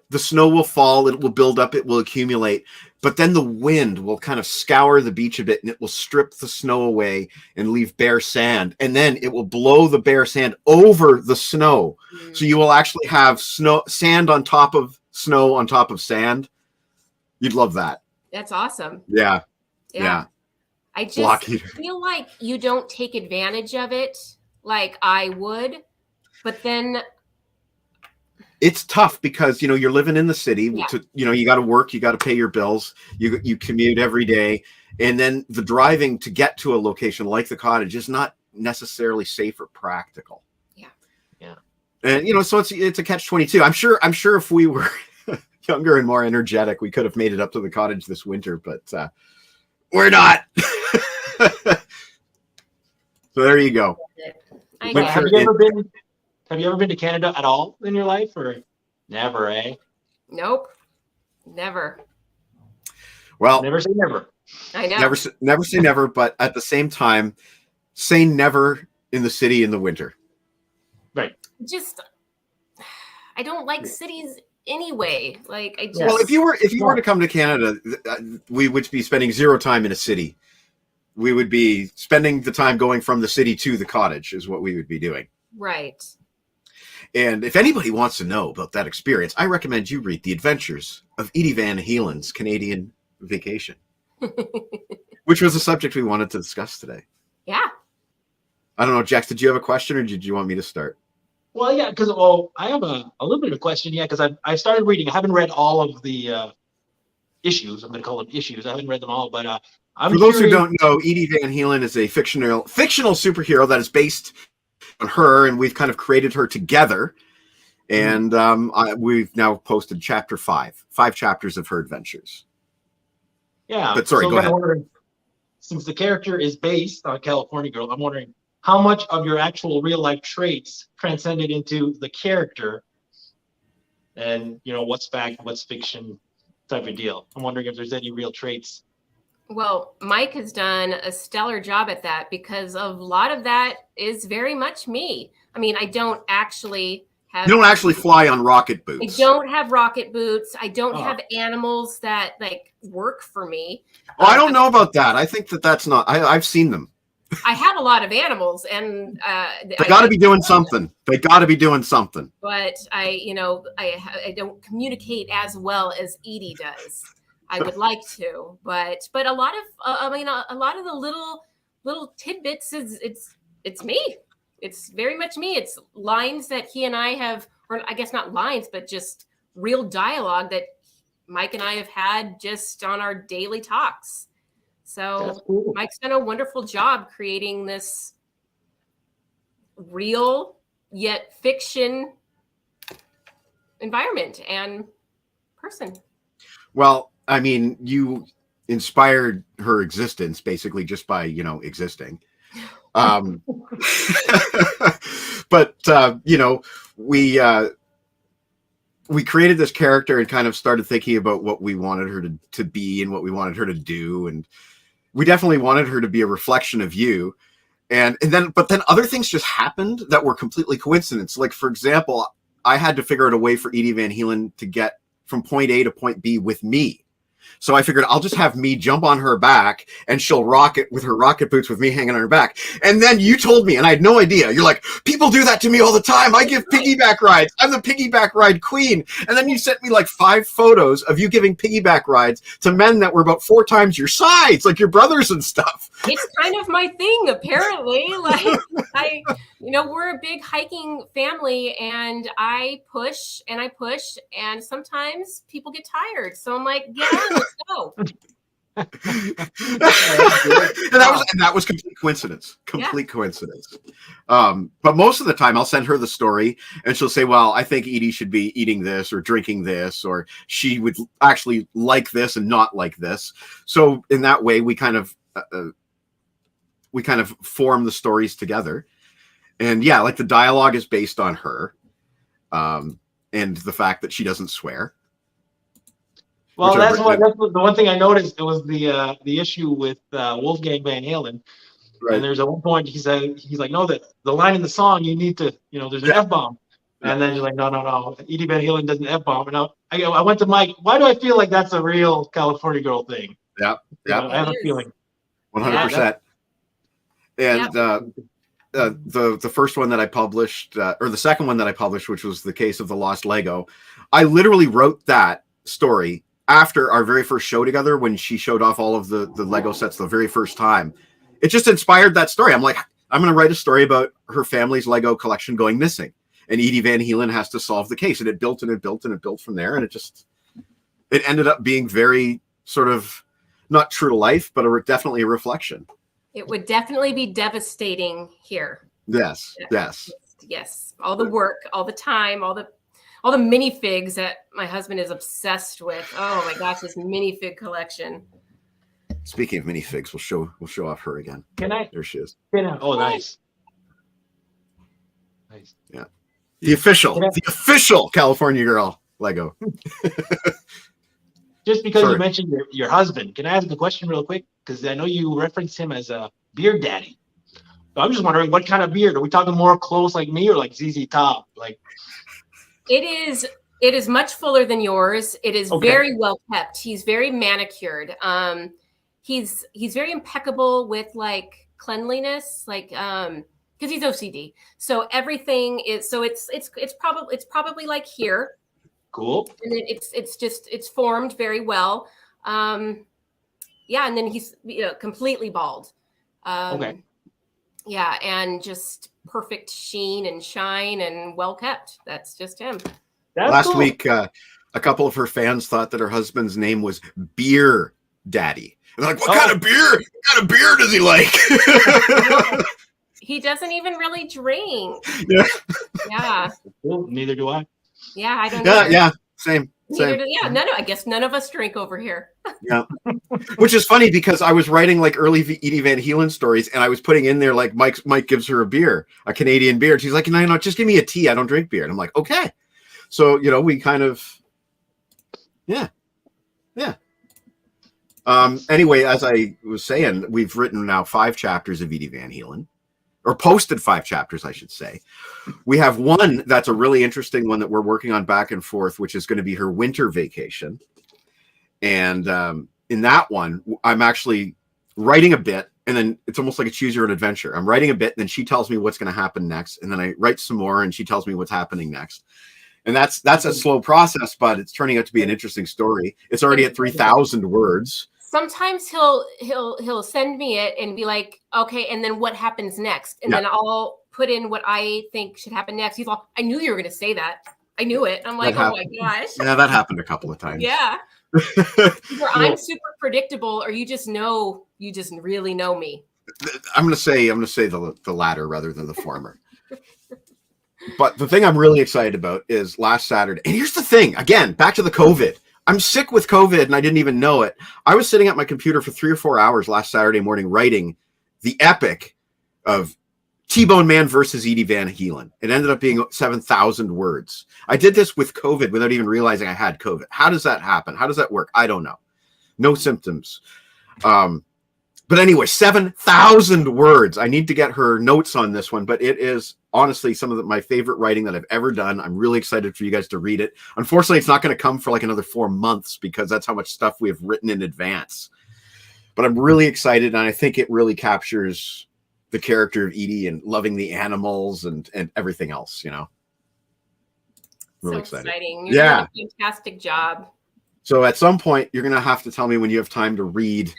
The snow will fall, it will build up, it will accumulate, but then the wind will kind of scour the beach a bit and it will strip the snow away and leave bare sand. And then it will blow the bare sand over the snow. So you will actually have sand on top of snow on top of sand. You'd love that. That's awesome. Yeah. I just feel like you don't take advantage of it like I would, but then it's tough because, you're living in the city, you got to work, you got to pay your bills, you commute every day. And then the driving to get to a location like the cottage is not necessarily safe or practical. Yeah. And, so it's a catch-22. I'm sure if we were younger and more energetic, we could have made it up to the cottage this winter, but we're not. So there you go. Have you ever been to Canada at all in your life, or never, eh? Nope. Never. Well, never say never. I know. Never say never, but at the same time, say never in the city in the winter. Right. I don't like cities anyway. Like Well, if you were to come to Canada, we would be spending zero time in a city. We would be spending the time going from the city to the cottage is what we would be doing. Right. And if anybody wants to know about that experience, I recommend you read The Adventures of Edie Van Halen's Canadian Vacation, which was a subject we wanted to discuss today. Yeah. I don't know, Jax, did you have a question or did you want me to start? Well, yeah, because I have a little bit of a question, because I started reading. I haven't read all of the issues. I'm going to call them issues. I haven't read them all, but for those who don't know, Edie Van Halen is a fictional superhero that is based on her, and we've kind of created her together. And we've now posted chapter 5 chapters of her adventures. Yeah. But sorry, go ahead. Since the character is based on California Girl, I'm wondering how much of your actual real life traits transcended into the character, and what's fact, what's fiction, type of deal. I'm wondering if there's any real traits. Well, Mike has done a stellar job at that because a lot of that is very much me. I mean, I don't actually have... You don't actually fly on rocket boots. I don't have rocket boots. I don't have animals that work for me. Oh, I don't know about that. I think that's not... I've seen them. I have a lot of animals, and they got to be doing something. They got to be doing something. But I don't communicate as well as Edie does. I would like to, but a lot of a lot of the little tidbits it's me. It's very much me. It's lines that he and I have, or I guess not lines, but just real dialogue that Mike and I have had just on our daily talks. So cool. Mike's done a wonderful job creating this real yet fiction environment and person. Well, I mean, you inspired her existence basically just by, existing. But, we created this character and kind of started thinking about what we wanted her to be and what we wanted her to do. And we definitely wanted her to be a reflection of you. But then other things just happened that were completely coincidence. Like, for example, I had to figure out a way for Edie Van Halen to get from point A to point B with me. So I figured I'll just have me jump on her back and she'll rocket with her rocket boots with me hanging on her back. And then you told me, and I had no idea. You're like, people do that to me all the time. I give piggyback rides. I'm the piggyback ride queen. And then you sent me 5 photos of you giving piggyback rides to men that were about 4 times your size, like your brothers and stuff. It's kind of my thing, apparently. We're a big hiking family, and I push and sometimes people get tired. So I'm like, get on, let's go. that was complete coincidence. Complete coincidence. But most of the time I'll send her the story and she'll say, well, I think Edie should be eating this or drinking this, or she would actually like this and not like this. So in that way we kind of form the stories together. And yeah, like the dialogue is based on her. And the fact that she doesn't swear. Well, that's the one thing I noticed. It was the issue with Wolfgang Van Halen. Right. And there's at one point he's like, no, that the line in the song you need to, there's an F-bomb. And then she's like, no. Edie Van Halen doesn't F-bomb. And I went to Mike, why do I feel like that's a real California girl thing? Yeah. I have a feeling. 100%. And the first one that I published, or the second one that I published, which was the case of the lost Lego, I literally wrote that story after our very first show together, when she showed off all of the Lego sets the very first time. It just inspired that story. I'm like, I'm going to write a story about her family's Lego collection going missing, and Edie Van Halen has to solve the case. And it built and it built and it built from there. And it ended up being very sort of not true to life, but definitely a reflection. It would definitely be devastating here. Yes. All the work, all the time, all the minifigs that my husband is obsessed with. Oh my gosh, this minifig collection. Speaking of minifigs, we'll show off her again. Can I? There she is. Oh, nice. Yeah. The official California girl Lego. Just because you mentioned your husband, can I ask a question real quick? Because I know you referenced him as a beard daddy. So I'm just wondering, what kind of beard? Are we talking more close like me or like ZZ Top? Like, it is much fuller than yours. It is very well kept. He's very manicured. He's very impeccable with like cleanliness, like because he's OCD. So everything is it's probably like here. Cool. And then it's formed very well. Yeah, and then he's completely bald. Yeah, and just perfect sheen and shine and well kept. That's just him. Last week, a couple of her fans thought that her husband's name was Beer Daddy. And they're like, what kind of beer? What kind of beer does he like? He doesn't even really drink. Yeah. Well, neither do I. Yeah, I don't know. Yeah, same. I guess none of us drink over here. Yeah. Which is funny because I was writing like early Edie Van Halen stories, and I was putting in there like Mike gives her a beer, a Canadian beer. And she's like, no, just give me a tea. I don't drink beer. And I'm like, okay. So, we kind of, yeah. Anyway, as I was saying, we've written now 5 chapters of Edie Van Halen, or posted 5 chapters, I should say. We have one that's a really interesting one that we're working on back and forth, which is going to be her winter vacation. And in that one, I'm actually writing a bit, and then it's almost like a choose your own adventure. I'm writing a bit, and then she tells me what's going to happen next, and then I write some more, and she tells me what's happening next. And that's a slow process, but it's turning out to be an interesting story. It's already at 3,000 words. Sometimes he'll send me it and be like, okay, and then what happens next? And then I'll put in what I think should happen next. He's like, I knew you were going to say that. I knew it. I'm like, oh my gosh. Yeah, that happened a couple of times. Yeah. Either I'm super predictable, or you just really know me. I'm going to say the latter rather than the former. But the thing I'm really excited about is last Saturday. And here's the thing, again, back to the COVID. I'm sick with COVID and I didn't even know it. I was sitting at my computer for 3 or 4 hours last Saturday morning writing the epic of T-Bone Man versus Edie Van Halen. It ended up being 7,000 words. I did this with COVID without even realizing I had COVID. How does that happen? How does that work? I don't know. No symptoms. But anyway, 7,000 words. I need to get her notes on this one, but it is honestly some of my favorite writing that I've ever done. I'm really excited for you guys to read it. Unfortunately, it's not going to come for like another 4 months because that's how much stuff we have written in advance. But I'm really excited, and I think it really captures the character of Edie and loving the animals and everything else, Really excited. Exciting. You're doing a fantastic job. So at some point, you're going to have to tell me when you have time to read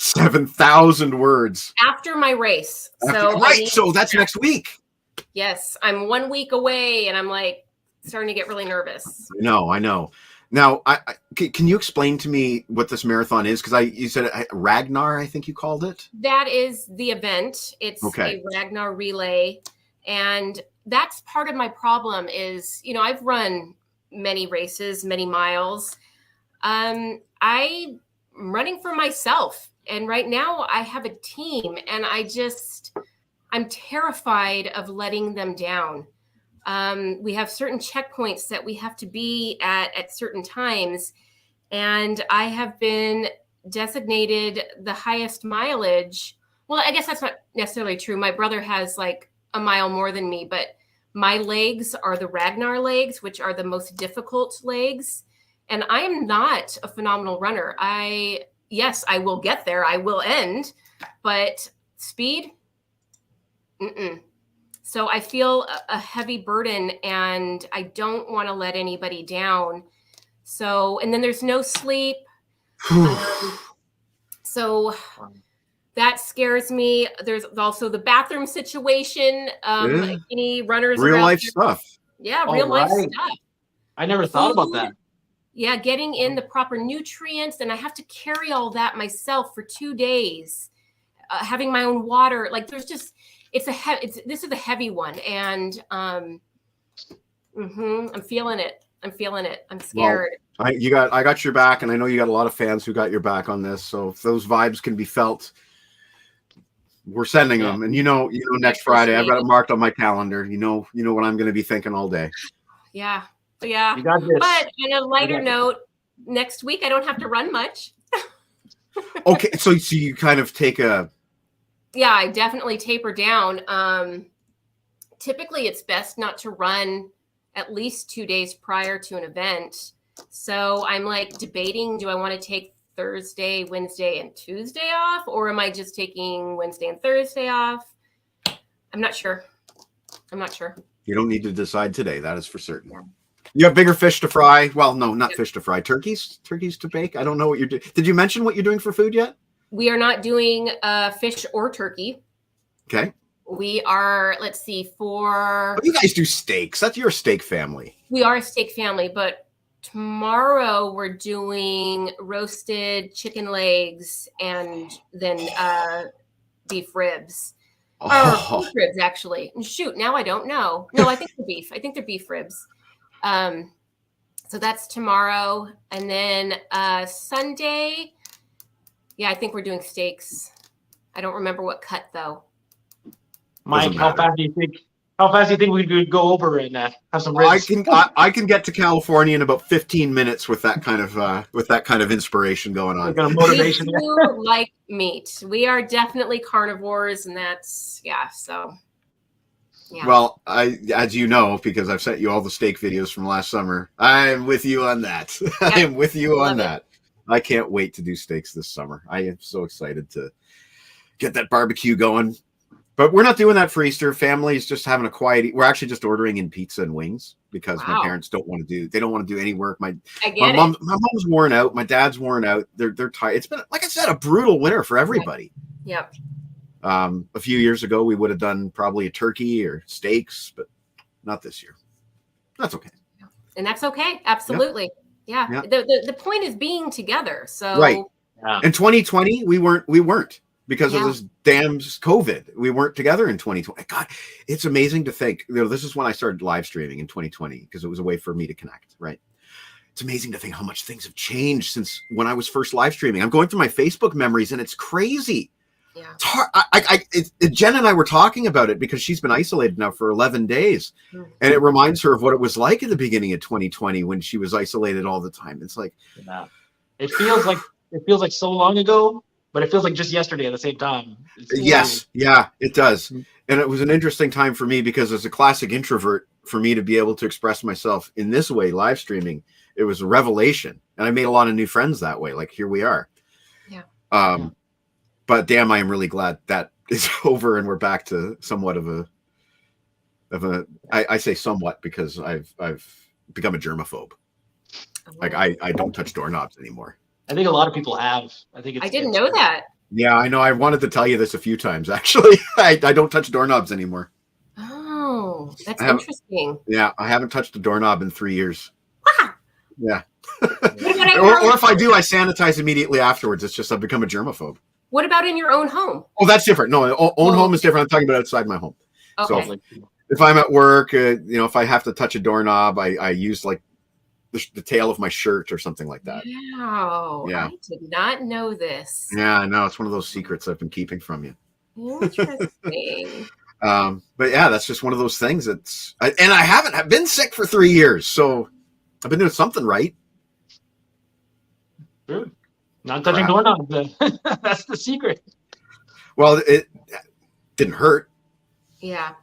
7,000 words after my race. So that's next week. Yes, I'm 1 week away, and I'm like starting to get really nervous. I know. Now, can you explain to me what this marathon is? Because you said Ragnar, I think you called it. That is the event. It's Okay. a Ragnar relay. And that's part of my problem is, I've run many races, many miles. I'm running for myself. And right now I have a team and I'm terrified of letting them down. We have certain checkpoints that we have to be at certain times. And I have been designated the highest mileage. Well, I guess that's not necessarily true. My brother has like a mile more than me, but my legs are the Ragnar legs, which are the most difficult legs. And I am not a phenomenal runner. Yes, I will get there. I will end, but speed, So I feel a heavy burden and I don't want to let anybody down. So, and then there's no sleep. So that scares me. There's also the bathroom situation. Any runners real around life there? stuff. Yeah, real life right. stuff. I never thought about that. Yeah, getting in the proper nutrients, and I have to carry all that myself for 2 days. Having my own water, like there's just this is a heavy one, and I'm feeling it. I'm scared. Well, I got your back, and I know you got a lot of fans who got your back on this. So if those vibes can be felt, we're sending them. And next Friday, I've got it marked on my calendar. You know what I'm going to be thinking all day. Yeah. Yeah. You got this. But on a lighter note, next week I don't have to run much. Okay, so you kind of take a. Yeah, I definitely taper down. Typically, it's best not to run at least 2 days prior to an event. So I'm like debating, do I want to take Thursday, Wednesday, and Tuesday off? Or am I just taking Wednesday and Thursday off? I'm not sure. You don't need to decide today. That is for certain. Yeah. You have bigger fish to fry. Well, no, not fish to fry. Turkeys to bake. I don't know what you're doing. Did you mention what you're doing for food yet? We are not doing fish or turkey. Okay. We are, let's see, you guys do steaks. That's your steak family. We are a steak family, but tomorrow we're doing roasted chicken legs and then beef ribs. Or beef ribs, actually. Shoot, now I don't know. No, I think they're beef. I think they're beef ribs. So that's tomorrow. And then Sunday, I think we're doing steaks. I don't remember what cut though. Mike, how fast do you think we could go over and have some ribs? I can get to California in about 15 minutes with that kind of inspiration going on. Kind of motivation. We do like meat. We are definitely carnivores, and that's so. Yeah. Well, as you know, because I've sent you all the steak videos from last summer, I'm with you on that. Yep. I am with you on that. I can't wait to do steaks this summer. I am so excited to get that barbecue going. But we're not doing that for Easter. Family's just having a quiet. We're actually just ordering in pizza and wings because my parents don't want to do any work. My mom's worn out. My dad's worn out. They're tired. It's been, like I said, a brutal winter for everybody. Yep. A few years ago, we would have done probably a turkey or steaks, but not this year. That's okay. And that's okay. Absolutely. Yeah. The point is being together. So right. In 2020, we weren't. Because of this damn COVID, we weren't together in 2020. God, it's amazing to think. This is when I started live streaming in 2020 because it was a way for me to connect. Right? It's amazing to think how much things have changed since when I was first live streaming. I'm going through my Facebook memories, and it's crazy. Yeah, it's hard. Jen and I were talking about it because she's been isolated now for 11 days, and it reminds her of what it was like at the beginning of 2020 when she was isolated all the time. It's like, it feels like so long ago. But it feels like just yesterday at the same time. Yes. Yeah, it does. And it was an interesting time for me because as a classic introvert, for me to be able to express myself in this way, live streaming, it was a revelation. And I made a lot of new friends that way. Like, here we are. Yeah. But damn, I am really glad that is over and we're back to somewhat of a, I say somewhat because I've become a germaphobe. Like I don't touch doorknobs anymore. I think a lot of people have. I didn't know that. Yeah, I know. I wanted to tell you this a few times, actually. I don't touch doorknobs anymore. Oh, that's interesting. Yeah, I haven't touched a doorknob in 3 years. Ah! Yeah. or if I do, I sanitize immediately afterwards. It's just I've become a germaphobe. What about in your own home? Oh, that's different. No, own home is different. I'm talking about outside my home. Okay. So if I'm at work, if I have to touch a doorknob, I use like the tail of my shirt or something like that. Wow. Yeah. I did not know this. Yeah, I know. It's one of those secrets I've been keeping from you. Interesting. But yeah, that's just one of those things and I haven't been sick for 3 years. So I've been doing something right. True. Not touching doorknobs. That's the secret. Well, it didn't hurt. Yeah.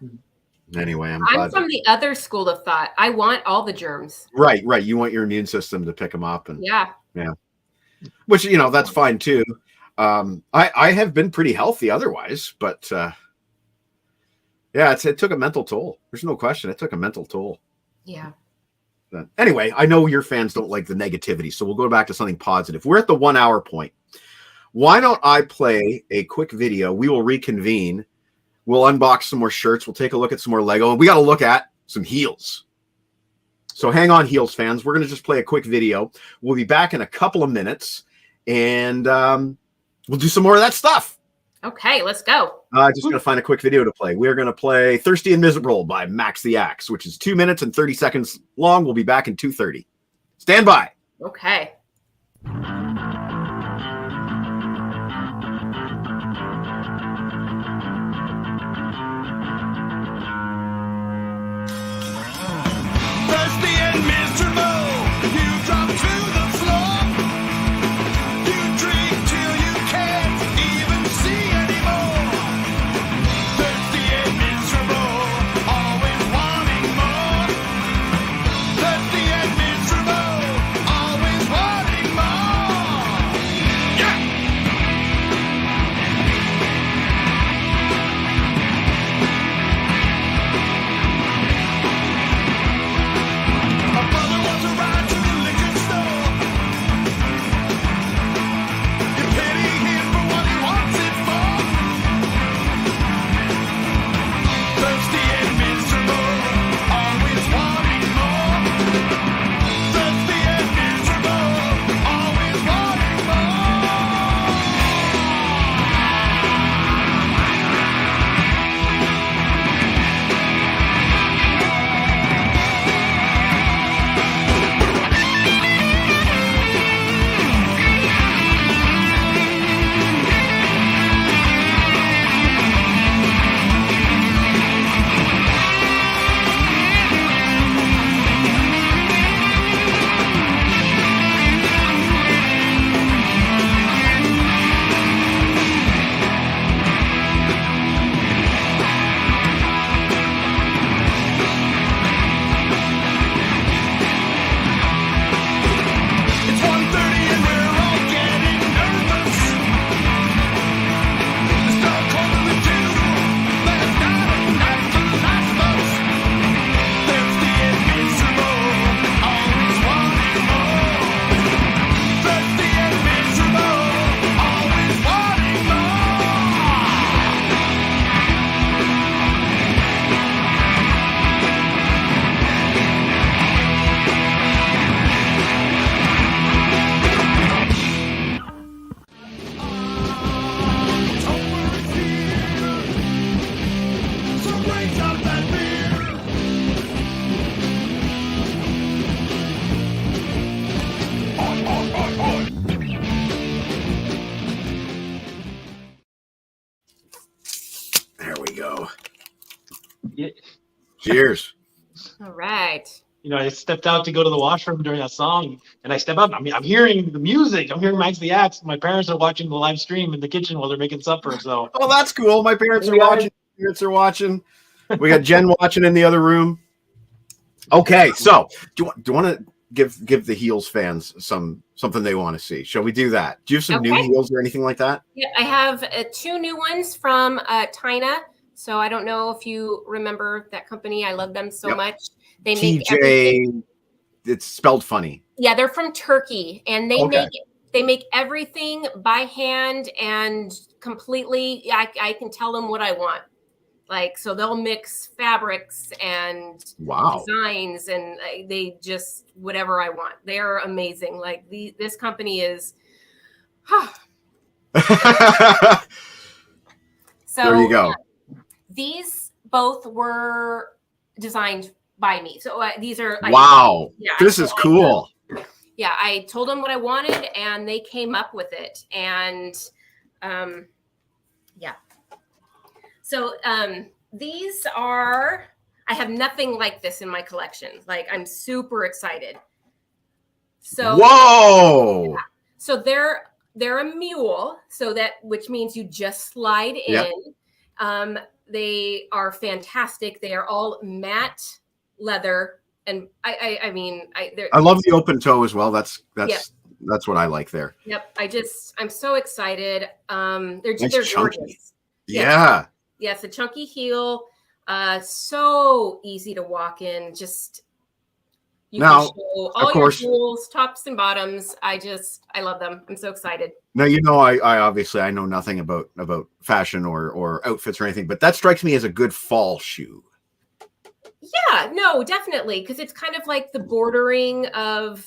Anyway, I'm from the other school of thought. I want all the germs. Right. You want your immune system to pick them up. And yeah. Which, that's fine too. I have been pretty healthy otherwise, but it took a mental toll. There's no question. It took a mental toll. Yeah. But anyway, I know your fans don't like the negativity, so we'll go back to something positive. We're at the 1 hour point. Why don't I play a quick video? We will reconvene. We'll unbox some more shirts. We'll take a look at some more Lego, and we got to look at some heels. So hang on, heels fans. We're going to just play a quick video. We'll be back in a couple of minutes, and we'll do some more of that stuff. Okay, let's go. Just going to find a quick video to play. We're going to play Thirsty and Miserable by Max the Axe, which is 2 minutes and 30 seconds long. We'll be back in 2:30. Stand by. Okay. Thirsty and miserable, you drop to the floor. You drink till you can't even see anymore. Thirsty and miserable, always wanting more. Thirsty and miserable, always wanting more. Yeah! My brother wants a ride to the liquor store. You pity him for what he wants it for. Thirsty and miserable, always wanting more. Thirsty and miserable, always wanting more. It's 1:30 and we're all getting nervous. It's no colder than two. Last night and night to the last us. Thirsty and miserable, always wanting more. Thirsty and miserable, always wanting So raise up that beer. There we go. Yeah. Cheers. All right. I stepped out to go to the washroom during that song, and I step up. I mean, I'm hearing the music. I'm hearing Max the Axe. My parents are watching the live stream in the kitchen while they're making supper. So Oh, that's cool. My parents are Yeah. watching. Parents are watching. We got Jen watching in the other room. Okay, so do you want to give the heels fans something they want to see? Shall we do that? Do you have some new Okay. heels or anything like that? Yeah, I have 2 new ones from Tina. So I don't know if you remember that company. I love them so Yep. much. They make everything. TJ. It's spelled funny. Yeah, they're from Turkey, and Okay. they make everything by hand and completely. I can tell them what I want. Like, so they'll mix fabrics and Wow. designs, and they just whatever I want. They're amazing. Like this company is. So There you go. these both were designed by me. So these are Wow. yeah, This so is cool. yeah, I told them what I wanted, and they came up with it. And yeah. So these are. I have nothing like this in my collection. Like, I'm super excited. So Whoa. yeah. So they're a mule, so that which means you just slide in. Yep. They are fantastic. They are all matte leather, and I mean I love the open toe as well. That's Yep. that's what I like there. Yep. I'm so excited. They're Nice they're chunky. gorgeous. Yeah. Yes, a chunky heel. So easy to walk in. Just you Now, can show of all your course- jewels, tops and bottoms. I love them. I'm so excited. Now, you know, I obviously I know nothing about fashion or outfits or anything, but that strikes me as a good fall shoe. Yeah, no, definitely, because it's kind of like the bordering of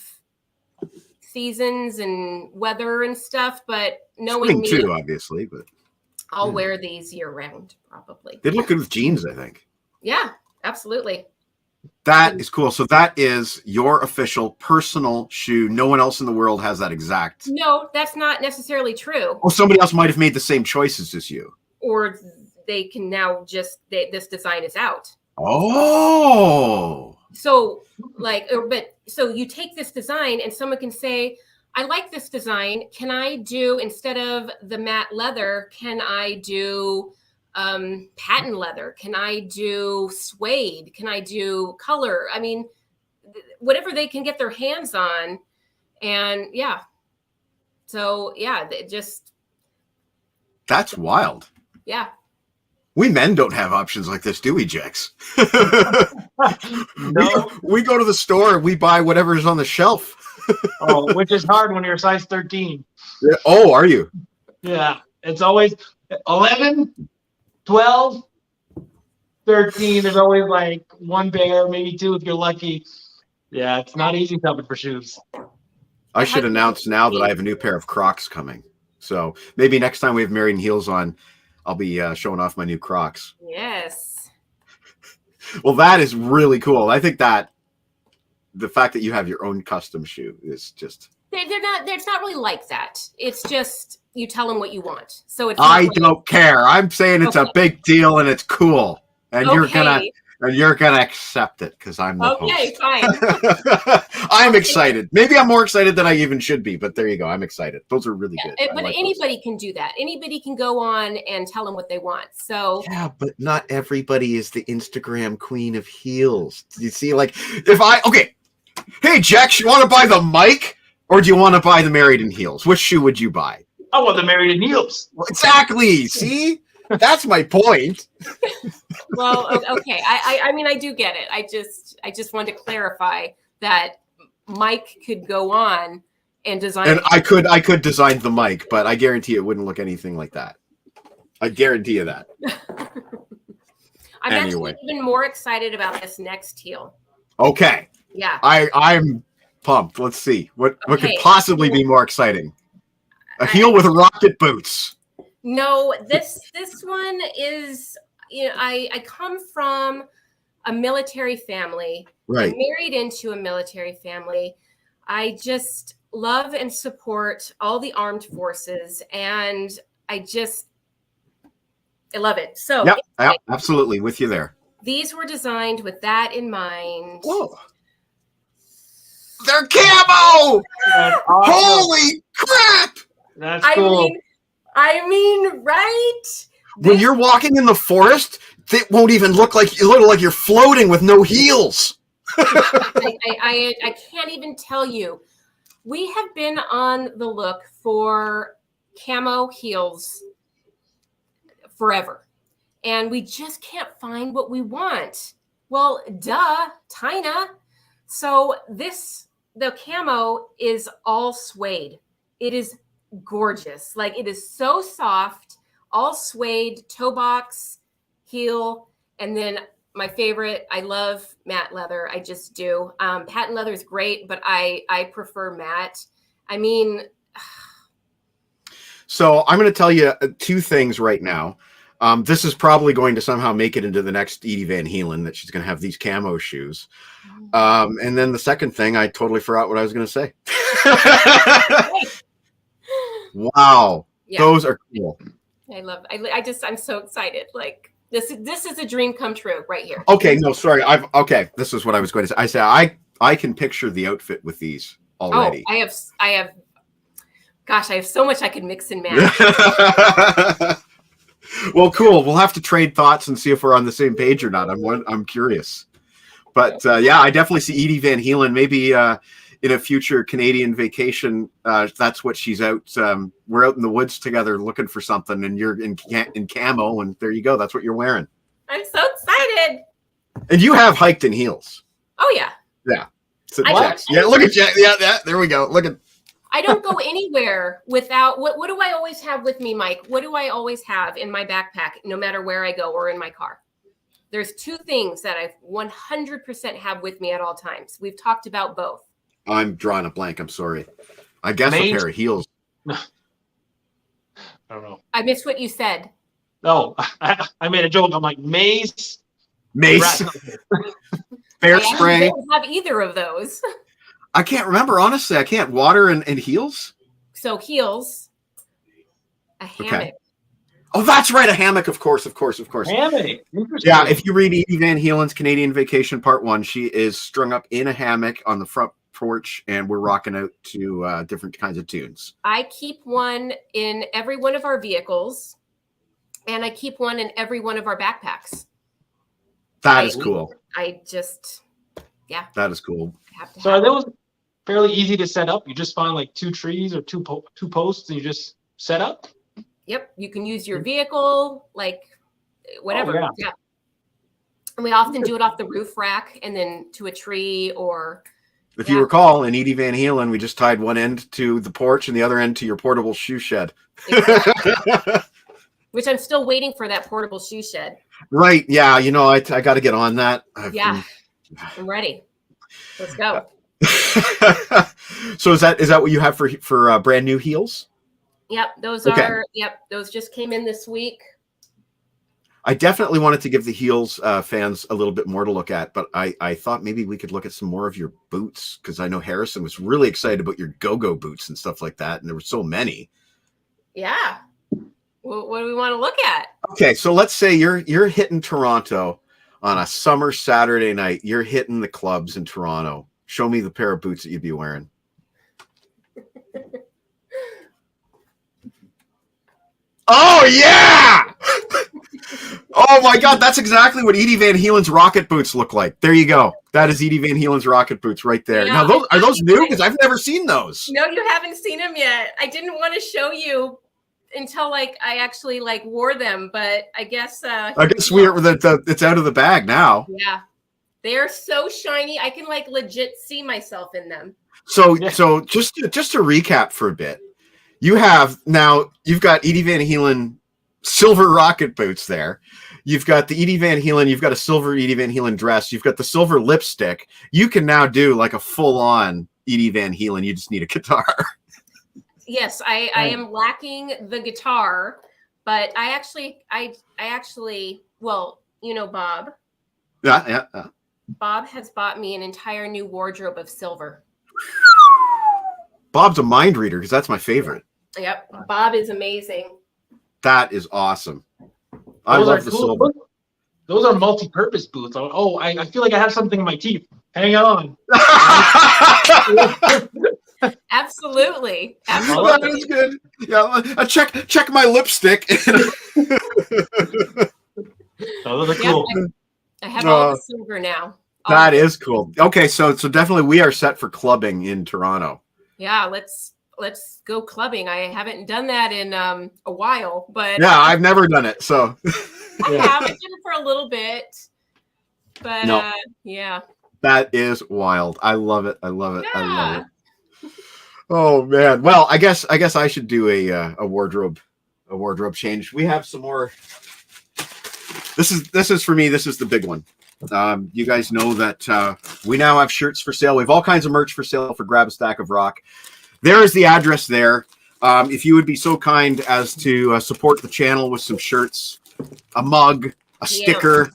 seasons and weather and stuff. But knowing Spring me, too, obviously, but I'll wear these year round, probably. they look good with jeans, I think. Yeah, absolutely. That is cool. So that is your official personal shoe. No one else in the world has that exact. No, that's not necessarily true. Oh, somebody else might have made the same choices as you. Or they can now just this design is out. Oh. So so you take this design and someone can say, I like this design. Can I do, instead of the matte leather, can I do patent leather? Can I do suede? Can I do color? I mean, whatever they can get their hands on. And yeah. So yeah, That's wild. yeah. We men don't have options like this, do we, Jex? No. we go to the store and we buy whatever's on the shelf. Oh, which is hard when you're a size 13. Yeah. Oh, are you? Yeah, it's always 11, 12, 13. There's always like one pair, maybe two if you're lucky. Yeah, it's not easy shopping for shoes. I should announce now that I have a new pair of Crocs coming. So maybe next time we have Married in Heels on, I'll be showing off my new Crocs. Yes. Well, that is really cool. I think that the fact that you have your own custom shoe is just... It's not really like that. It's just you tell them what you want. So it's I don't care. I'm saying it's a big deal and it's cool. And you're gonna accept it because I'm the okay, host. fine. I'm excited. Maybe I'm more excited than I even should be, but there you go. I'm excited. Those are really good. But anybody can do that. Anybody can go on and tell them what they want. So yeah, but not everybody is the Instagram queen of heels. You see, like hey Jax, you want to buy the mic or do you want to buy the Married in Heels? Which shoe would you buy? I want the Married in Heels. Exactly. See, that's my point. well, okay. I mean, I do get it. I just wanted to clarify that Mike could go on and design. And I could design the mic, but I guarantee it wouldn't look anything like that. I guarantee you that. I'm Anyway. actually even more excited about this next heel. Okay. Yeah. I'm pumped. Let's see. What could Okay. possibly be more exciting? A heel with rocket boots. No, this one is, I come from a military family. Right. I'm married into a military family. I just love and support all the armed forces, and I love it. So Yep, absolutely with you there. these were designed with that in mind. Whoa. They're camo! That's awesome. Holy crap! That's cool. I mean, right? When you're walking in the forest, it won't even look like you're floating with no heels. I can't even tell you. We have been on the look for camo heels forever, and we just can't find what we want. Well, duh, Tina. So the camo is all suede. It is gorgeous. Like, it is so soft, all suede, toe box, heel, and then my favorite, I love matte leather. I just do. Patent leather is great, but I prefer matte. I mean, So I'm going to tell you two things right now. This is probably going to somehow make it into the next Edie Van Halen, that she's going to have these camo shoes. And then the second thing, I totally forgot what I was going to say. Wow. yeah, Those are cool. I'm so excited. Like this is a dream come true right here. Okay, no, sorry. Okay. This is what I was going to say. I said I can picture the outfit with these already. Oh, I have. Gosh, I have so much I could mix and match. Well, cool. We'll have to trade thoughts and see if we're on the same page or not. I'm curious. But yeah, I definitely see Edie Van Halen. Maybe in a future Canadian vacation, that's what she's out. We're out in the woods together looking for something, and you're in camo, and there you go. That's what you're wearing. I'm so excited. And you have hiked in heels. Oh yeah. Yeah. So, What? yeah. Look at Jack. Yeah. There we go. Look at. I don't go anywhere without what do I always have with me, Mike? What do I always have in my backpack, no matter where I go or in my car? There's two things that I 100% have with me at all times. We've talked about both. I'm drawing a blank. I'm sorry. I guess Mace. a pair of heels. I don't know. I missed what you said. No, I made a joke. I'm like, mace. Mace. Bear I spray. don't have either of those. I can't remember, honestly. I can't. Water and heels? So heels, a hammock. Oh, that's right. A hammock, of course. Hammock. Yeah, if you read Edie Van Halen's Canadian Vacation Part 1, she is strung up in a hammock on the front porch, and we're rocking out to different kinds of tunes. I keep one in every one of our vehicles, and I keep one in every one of our backpacks. That is cool. I just, yeah. That is cool. Have to So have are those fairly easy to set up? You just find like two trees or two posts, and you just set up? Yep, you can use your vehicle, like whatever. Oh, yeah. And we often do it off the roof rack and then to a tree or. If you recall, in Edie Van Halen, we just tied one end to the porch and the other end to your portable shoe shed. Exactly. Which I'm still waiting for that portable shoe shed. Right. Yeah. You know, I got to get on that. I'm ready. Let's go. So is that what you have for brand new heels? Yep, those those just came in this week. I definitely wanted to give the heels fans a little bit more to look at, but I thought maybe we could look at some more of your boots, because I know Harrison was really excited about your go-go boots and stuff like that, and there were so many. Yeah. Well, what do we want to look at? Okay, so let's say you're hitting Toronto on a summer Saturday night. You're hitting the clubs in Toronto. Show me the pair of boots that you'd be wearing. Oh, yeah! Oh, my God. That's exactly what Edie Van Halen's rocket boots look like. There you go. That is Edie Van Halen's rocket boots right there. Yeah, now, are those new? Because I've never seen those. No, you haven't seen them yet. I didn't want to show you until I actually wore them, but I guess it's out of the bag now. Yeah. They're so shiny. I can legit see myself in them. So just to recap for a bit, you've got Edie Van Halen silver rocket boots there. You've got the Edie Van Halen. You've got a silver Edie Van Halen dress. You've got the silver lipstick. You can now do a full-on Edie Van Halen. You just need a guitar. Yes, I am lacking the guitar, but I actually, well, you know, Bob. Yeah. Bob has bought me an entire new wardrobe of silver. Bob's a mind reader, because that's my favorite. Yep, Bob is amazing. That is awesome. I love the silver. Those are multi-purpose boots. Oh, I feel like I have something in my teeth. Hang on. Absolutely. That is good. Yeah, check my lipstick. Those are cool. I have all the silver now. That is cool. Okay, so definitely we are set for clubbing in Toronto. Yeah, let's go clubbing. I haven't done that in a while, but yeah, I've never done it. So I have. I did it for a little bit, but yeah. That is wild. I love it. I love it. Yeah. I love it. Oh man. Well, I guess I should do a wardrobe change. We have some more. This is for me. This is the big one. You guys know that we now have shirts for sale. We have all kinds of merch for sale for Grab a Stack of Rock. There is the address there. If you would be so kind as to support the channel with some shirts, a mug, a sticker.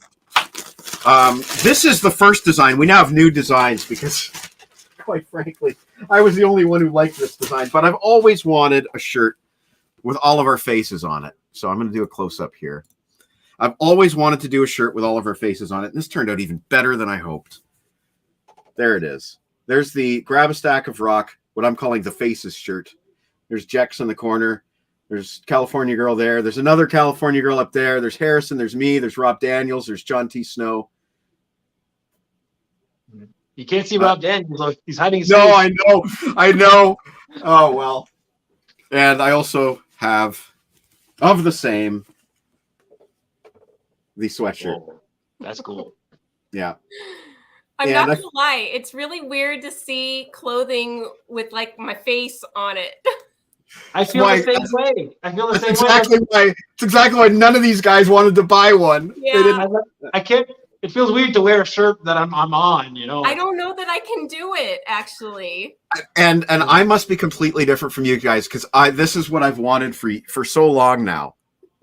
This is the first design. We now have new designs because, quite frankly, I was the only one who liked this design. But I've always wanted a shirt with all of our faces on it. So I'm going to do a close-up here. I've always wanted to do a shirt with all of our faces on it. And this turned out even better than I hoped. There it is. There's the Grab a Stack of Rock, what I'm calling the Faces shirt. There's Jex in the corner. There's California Girl there. There's another California Girl up there. There's Harrison. There's me. There's Rob Daniels. There's John T. Snow. You can't see Rob Daniels. He's hiding his No, face. I know. Oh, well. And I also have, of the same, the sweatshirt. Whoa, that's cool. Yeah. I'm Yeah, not gonna lie, it's really weird to see clothing with like my face on it. I feel the same way. I feel the That's same exactly why. It's exactly why none of these guys wanted to buy one. They Yeah. didn't. way. I can't. It feels weird to wear a shirt that I'm on. You know. I don't know that I can do it actually. And I must be completely different from you guys because this is what I've wanted for so long now.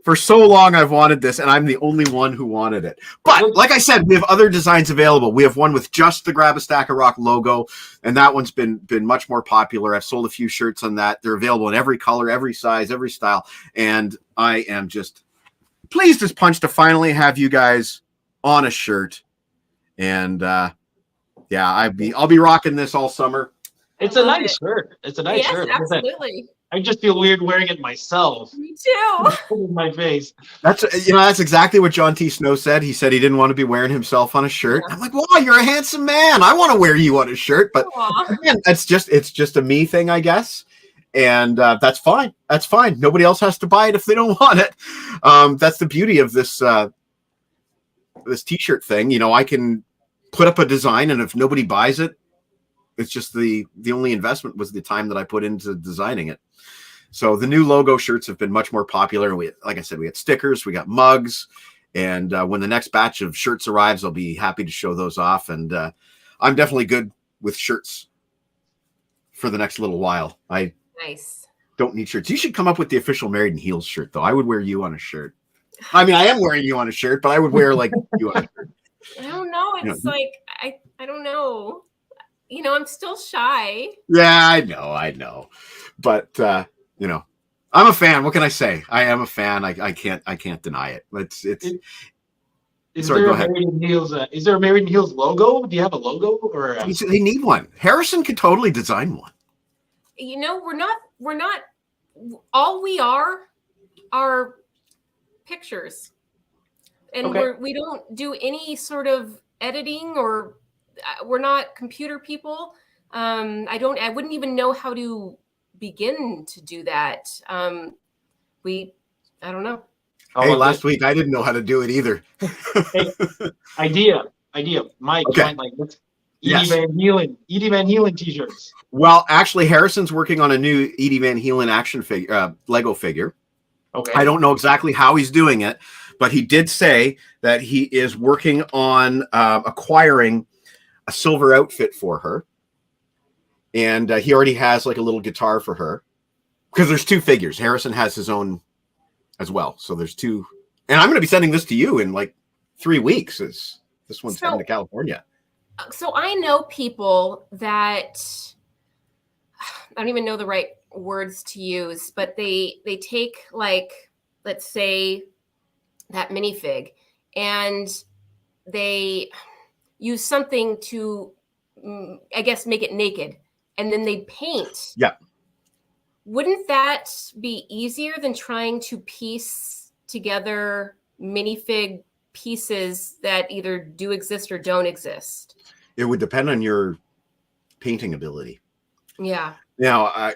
For so long, I've wanted this, and I'm the only one who wanted it. But like I said, we have other designs available. We have one with just the Grab a Stack of Rock logo, and that one's been much more popular. I've sold a few shirts on that. They're available in every color, every size, every style, and I am just pleased as punch to finally have you guys on a shirt. And yeah, I'll be rocking this all summer. It's a nice shirt. It's a nice Yes, shirt. absolutely. I just feel weird wearing it myself. Me too. In my face. That's exactly what John T. Snow said. He said he didn't want to be wearing himself on a shirt. Yeah. I'm like, wow, you're a handsome man. I want to wear you on a shirt. But Aw. again, it's just a me thing, I guess. And that's fine. That's fine. Nobody else has to buy it if they don't want it. That's the beauty of this this T-shirt thing. You know, I can put up a design, and if nobody buys it, it's just the only investment was the time that I put into designing it. So the new logo shirts have been much more popular. Like I said, we got stickers, we got mugs, and when the next batch of shirts arrives, I'll be happy to show those off. And I'm definitely good with shirts for the next little while. I Nice. don't need shirts. You should come up with the official Married in Heels shirt, though. I would wear you on a shirt. I mean, I am wearing you on a shirt, but I would wear like you on a shirt. I don't know. It's like I don't know. You know, I'm still shy. Yeah, I know. But you know, I'm a fan. What can I say? I am a fan. I can't deny it. Is Sorry, there go a ahead. Married in Heels? Is there a Married in Heels logo? Do you have a logo or? They need one. Harrison could totally design one. You know, we're not all we are pictures. And Okay. we don't do any sort of editing, or we're not computer people. I wouldn't even know how to begin to do that. I don't know. How Hey, about last week I didn't know how to do it either. this? Idea. Mike, Okay. let's Yes. Edie Van Halen t-shirts. Well, actually, Harrison's working on a new Edie Van Halen action figure, Lego figure. Okay. I don't know exactly how he's doing it, but he did say that he is working on acquiring a silver outfit for her. And he already has like a little guitar for her because there's two figures. Harrison has his own as well. So there's two. And I'm going to be sending this to you in like 3 weeks. This one's heading to California. So I know people that I don't even know the right words to use, but they take, like, let's say that minifig, and they use something to, I guess, make it naked, and then they paint. Yeah. Wouldn't that be easier than trying to piece together minifig pieces that either do exist or don't exist? It would depend on your painting ability. Yeah. Now,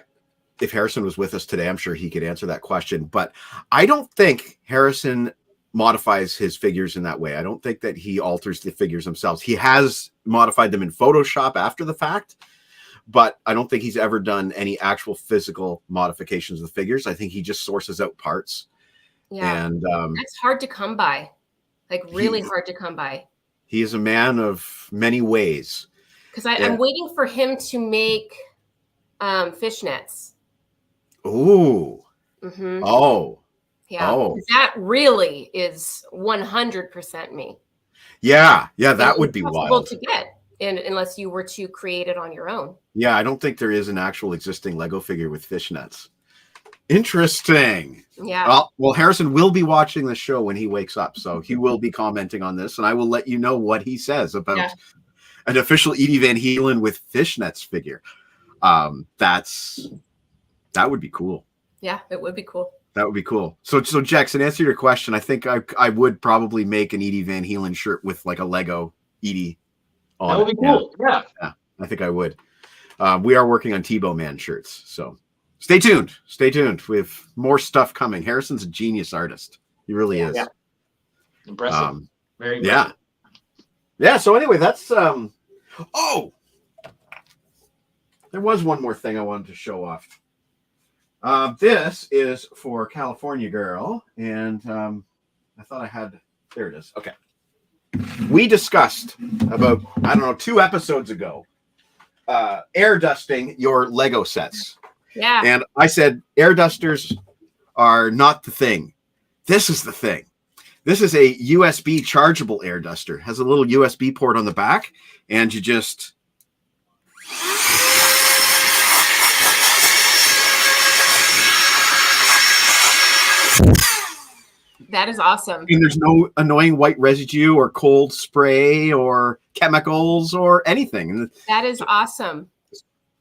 if Harrison was with us today, I'm sure he could answer that question. But I don't think Harrison modifies his figures in that way. I don't think that he alters the figures themselves. He has modified them in Photoshop after the fact, but I don't think he's ever done any actual physical modifications of the figures. I think he just sources out parts. Yeah. And That's hard to come by. like really hard to come by. He is a man of many ways. Because I'm waiting for him to make fishnets. Ooh. Mm-hmm. Oh. Yeah. Oh. That really is 100% me. Yeah. Yeah, that And would be impossible wild. to get unless you were to create it on your own. Yeah, I don't think there is an actual existing Lego figure with fishnets. Interesting. Yeah. Well, Harrison will be watching the show when he wakes up, so he will be commenting on this, and I will let you know what he says about an official Edie Van Halen with fishnets figure. That would be cool. Yeah, it would be cool. That would be cool. So Jex, in answer to your question, I think I would probably make an Edie Van Halen shirt with like a Lego Edie on That would be cool. Yeah. I think I would. We are working on Tebow Man shirts, so stay tuned. Stay tuned. We have more stuff coming. Harrison's a genius artist. He really is. Yeah. Impressive. Very Yeah. impressive. Yeah. So anyway, that's oh, there was one more thing I wanted to show off. This is for California Girl, and I thought I had. There it is. Okay. We discussed about, I don't know, 2 episodes ago, air dusting your Lego sets. Yeah. And I said, air dusters are not the thing. This is the thing. This is a USB chargeable air duster. Has a little USB port on the back, and you just... That is awesome. And there's no annoying white residue or cold spray or chemicals or anything. That is awesome.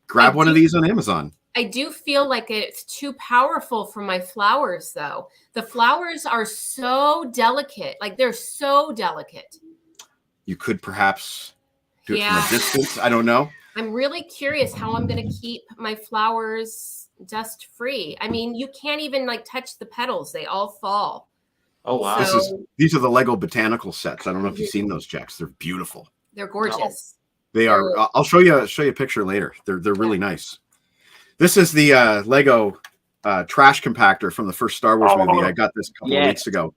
Grab one of these on Amazon. I do feel like it's too powerful for my flowers, though. The flowers are so delicate. Like, they're so delicate. You could perhaps do it from a distance. I don't know. I'm really curious how I'm going to keep my flowers dust free. I mean, you can't even like touch the petals. They all fall. Oh, wow. These are the Lego botanical sets. I don't know if you've seen those, Jax. They're beautiful. They're gorgeous. They are. I'll show you a picture later. They're really nice. This is the Lego trash compactor from the first Star Wars movie. I got this a couple of weeks ago.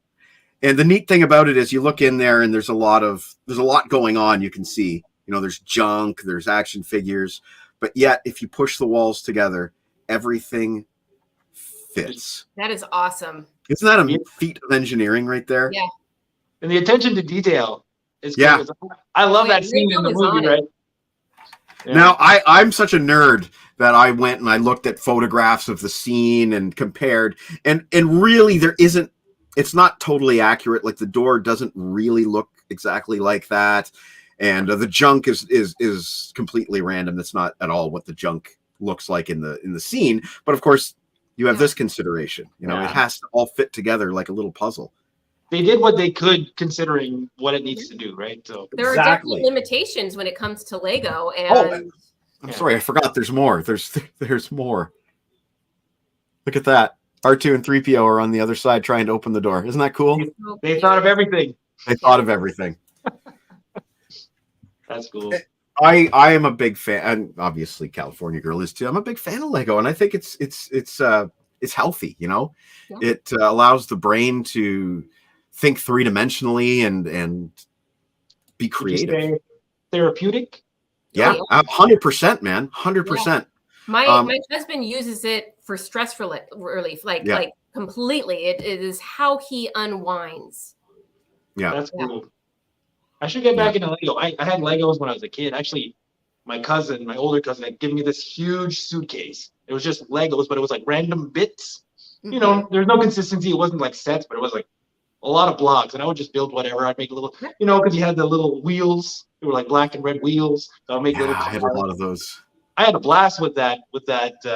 And the neat thing about it is you look in there and there's a lot going on. You can see, there's junk, there's action figures, but yet if you push the walls together, everything fits. That is awesome. Isn't that a feat of engineering right there? Yeah. And the attention to detail is cool. Yeah. I love that scene in the movie, right? Yeah. Now, I'm such a nerd that I went and I looked at photographs of the scene and compared, and really it's not totally accurate. Like the door doesn't really look exactly like that. And the junk is completely random. That's not at all what the junk looks like in the scene. But of course, you have this consideration. It has to all fit together like a little puzzle. They did what they could, considering what it needs to do, right? So there are definitely limitations when it comes to Lego. And I'm sorry, I forgot. There's more. There's more. Look at that. R2 and 3PO are on the other side trying to open the door. Isn't that cool? They thought of everything. They thought of everything. That's cool. I am a big fan, and obviously California Girl is too. I'm a big fan of Lego, and I think it's healthy. It allows the brain to think 3-dimensionally and be creative. Therapeutic. Yeah, 100%, man, 100%. My husband uses it for stress relief, like completely. It is how he unwinds. Yeah, that's cool. I should get back into Lego. I had Legos when I was a kid. Actually, my older cousin, had given me this huge suitcase. It was just Legos, but it was like random bits. Mm-hmm. There's no consistency. It wasn't like sets, but it was like a lot of blocks. And I would just build whatever. I'd make a little, because you had the little wheels. They were like black and red wheels. So I'll make little. I had a lot of those. I had a blast with that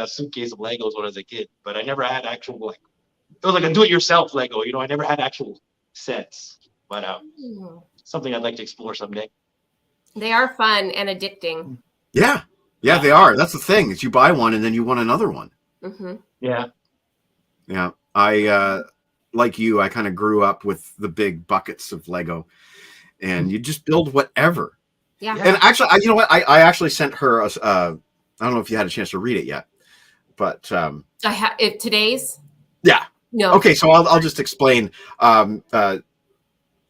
suitcase of Legos when I was a kid, but I never had actual it was like a do-it-yourself Lego. I never had actual sets. But something I'd like to explore someday. They are fun and addicting. Yeah, they are. That's the thing, is you buy one and then you want another one. Mm-hmm. Yeah. I like you, I kind of grew up with the big buckets of Lego, and you just build whatever. Yeah. And actually, you know what? I actually sent her. I don't know if you had a chance to read it yet, but I have today's. Yeah. No. Okay, so I'll just explain.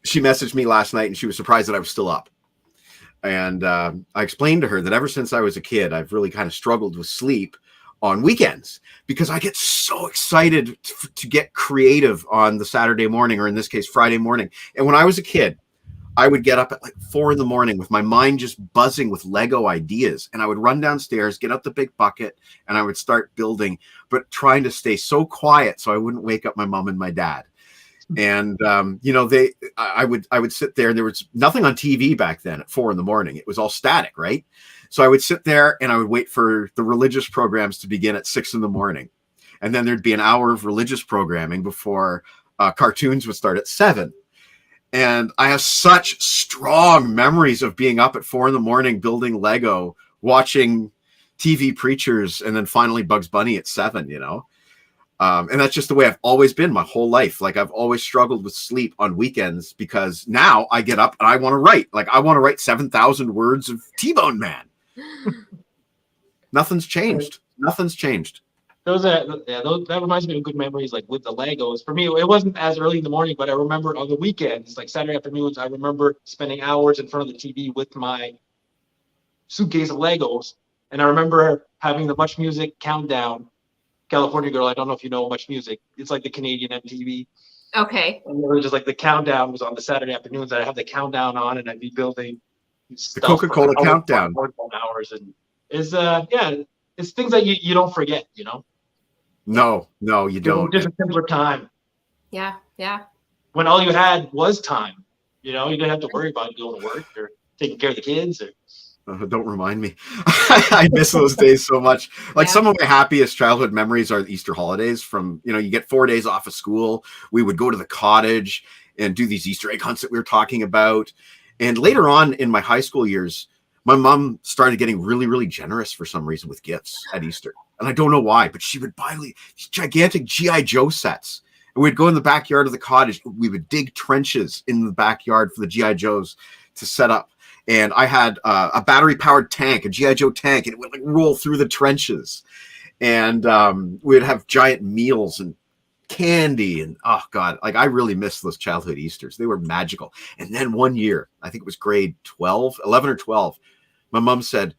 she messaged me last night and she was surprised that I was still up. And I explained to her that ever since I was a kid, I've really kind of struggled with sleep on weekends because I get so excited to get creative on the Saturday morning, or in this case, Friday morning. And when I was a kid, I would get up at like 4 a.m. with my mind just buzzing with Lego ideas. And I would run downstairs, get out the big bucket, and I would start building, but trying to stay so quiet so I wouldn't wake up my mom and my dad. And I would sit there, and there was nothing on TV back then at 4 a.m. It was all static, right? So I would sit there and I would wait for the religious programs to begin at 6 a.m. And then there'd be an hour of religious programming before cartoons would start at 7. And I have such strong memories of being up at 4 a.m. building Lego, watching TV preachers, and then finally Bugs Bunny at 7, And that's just the way I've always been my whole life. Like, I've always struggled with sleep on weekends because now I get up and I want to write. Like, I want to write 7,000 words of T-Bone Man. Nothing's changed. Nothing's changed. That reminds me of good memories, like with the Legos. For me, it wasn't as early in the morning, but I remember on the weekends, like Saturday afternoons, I remember spending hours in front of the TV with my suitcase of Legos. And I remember having the Much Music countdown. California Girl, I don't know if you know Much Music. It's like the Canadian MTV. Okay. And it was just like the countdown was on the Saturday afternoons. I'd have the countdown on, and I'd be building The Coca-Cola countdown. Hours, and it's things that you don't forget, No, you don't. Just a simpler time Yeah. when all you had was time. You didn't have to worry about going to work or taking care of the kids. Don't remind me. I miss those days so much. Like, some of my happiest childhood memories are the Easter holidays. From, you get 4 days off of school. We would go to the cottage and do these Easter egg hunts that we were talking about. And later on in my high school years, my mom started getting really, really generous for some reason with gifts at Easter. And I don't know why, but she would buy these gigantic G.I. Joe sets. And we'd go in the backyard of the cottage. We would dig trenches in the backyard for the G.I. Joes to set up. And I had a battery-powered tank, a G.I. Joe tank, and it would like roll through the trenches. And we'd have giant meals and candy. And oh God, like, I really miss those childhood Easters. They were magical. And then one year, I think it was grade 11 or 12, my mom said,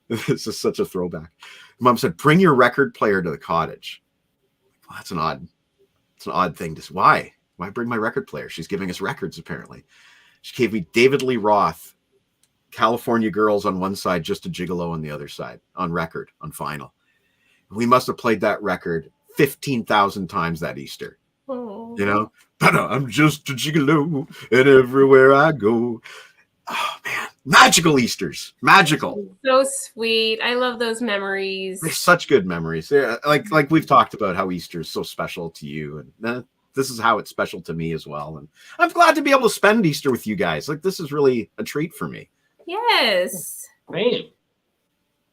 this is such a throwback. Mom said, bring your record player to the cottage. Well, that's an odd thing to say. Why bring my record player? She's giving us records, apparently. She gave me David Lee Roth, California Girls on one side, Just a Gigolo on the other side, on record, on vinyl. We must have played that record 15,000 times that Easter. Oh. But I'm just a gigolo, and everywhere I go. Oh man, magical Easters, magical. So sweet. I love those memories. They're such good memories. They're, like we've talked about how Easter is so special to you, and this is how it's special to me as well. And I'm glad to be able to spend Easter with you guys. Like, this is really a treat for me. Yes. Man.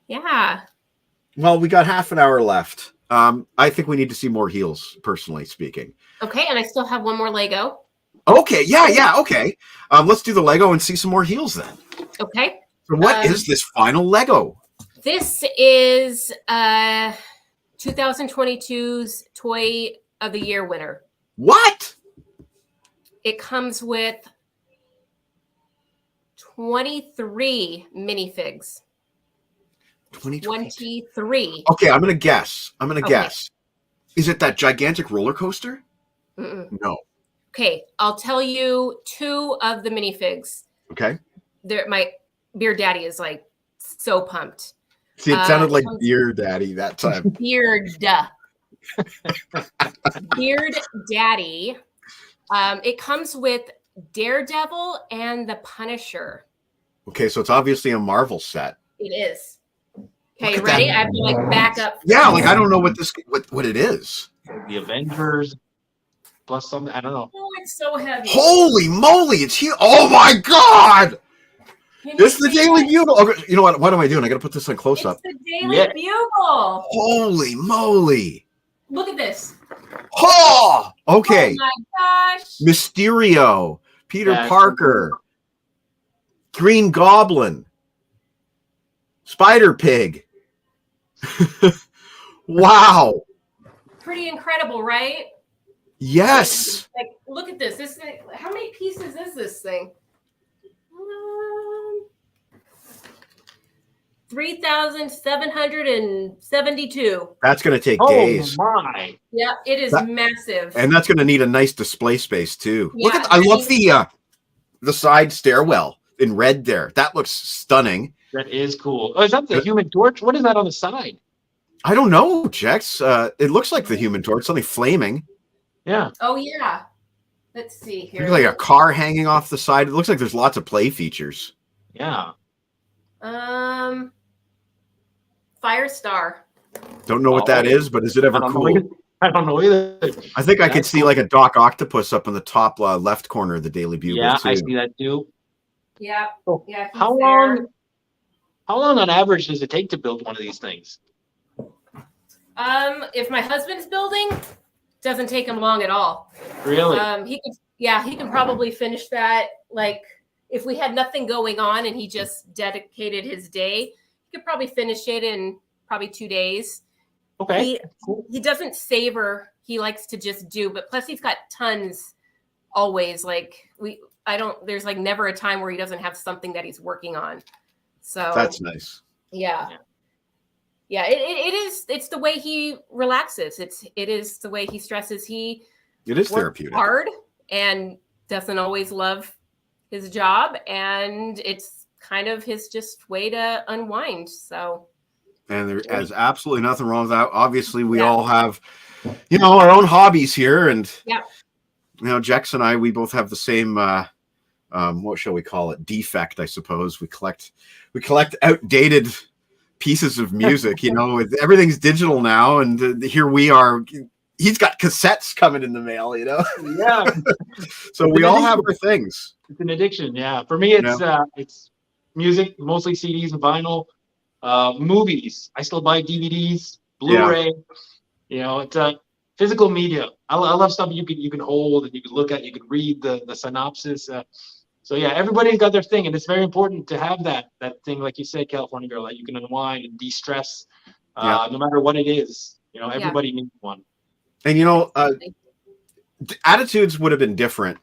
Yeah. Well, we got half an hour left. I think we need to see more heels, personally speaking. Okay, and I still have one more Lego. Okay, yeah, okay. Let's do the Lego and see some more heels then. Okay. So what is this final Lego? This is 2022's Toy of the Year winner. What? It comes with 23 minifigs. 23. Okay, I'm gonna guess. Guess. Is it that gigantic roller coaster? Mm-mm. No. Okay, I'll tell you 2 of the minifigs. Okay. My Beard Daddy is like so pumped. See, it sounded like Beer Daddy that time. Beard Daddy. It comes with Daredevil and the Punisher. Okay, so it's obviously a Marvel set. It is. Okay, Look at ready? that. I have to like back up. Yeah, like I don't know what it is. The Avengers plus something. I don't know. Oh, it's so heavy. Holy moly, it's here. Oh my God. Can you It's the see Daily it? Bugle. Okay, you know what am I doing? I got to put this on close up. It's the Daily Yeah. Bugle. Holy moly. Look at this. Oh, okay. Oh my gosh. Mysterio, Peter Yeah, Parker, Green Goblin, Spider Pig. Wow. Pretty incredible, right? Yes. Like, look at this. This thing, how many pieces is this thing? 3,772. That's going to take Oh days. my! Yeah, it is That- massive. And that's going to need a nice display space too. Look Yeah, at, I love the side stairwell in red there. That looks stunning. That is cool. Oh, is that the Human Torch? What is that on the side? I don't know, Jex. It looks like the Human Torch, something flaming. Yeah. Oh yeah. Let's see here. There's like a car hanging off the side. It looks like there's lots of play features. Yeah. Firestar. Don't know what that is, but is it ever I don't know cool? either. I don't know either. I think I could That's see cool. like a Doc Octopus up in the top left corner of the Daily Bugle Yeah, too. I see that too. Yeah. Oh, Yeah. he's How there. long? How long on average does it take to build one of these things? If my husband's building, doesn't take him long at all. Really? He can probably finish that. Like if we had nothing going on and he just dedicated his day, he could probably finish it in probably 2 days. Okay. He doesn't savor. He likes to just do, but plus he's got tons always. There's like never a time where he doesn't have something that he's working on. So That's nice. yeah. Yeah, it's the way he relaxes. It is the way he stresses. He It is works therapeutic. hard and doesn't always love his job, and it's kind of his just way to unwind. So And there is absolutely nothing wrong with that. Obviously, we Yeah. all have, our own hobbies here. And, Yeah. Jex and I, we both have the same, what shall we call it? Defect, I suppose. We collect outdated pieces of music, everything's digital now. And here we are. He's got cassettes coming in the mail, Yeah. So we all have our things. It's an addiction. Yeah. For me, it's music, mostly CDs and vinyl. Movies. I still buy DVDs, Blu-ray. It's physical media. I love stuff you can hold and you can look at. You can read the synopsis. So yeah, everybody's got their thing, and it's very important to have that thing, like you said, California Girl, that you can unwind and de-stress, no matter what it is. Everybody needs one. And attitudes would have been different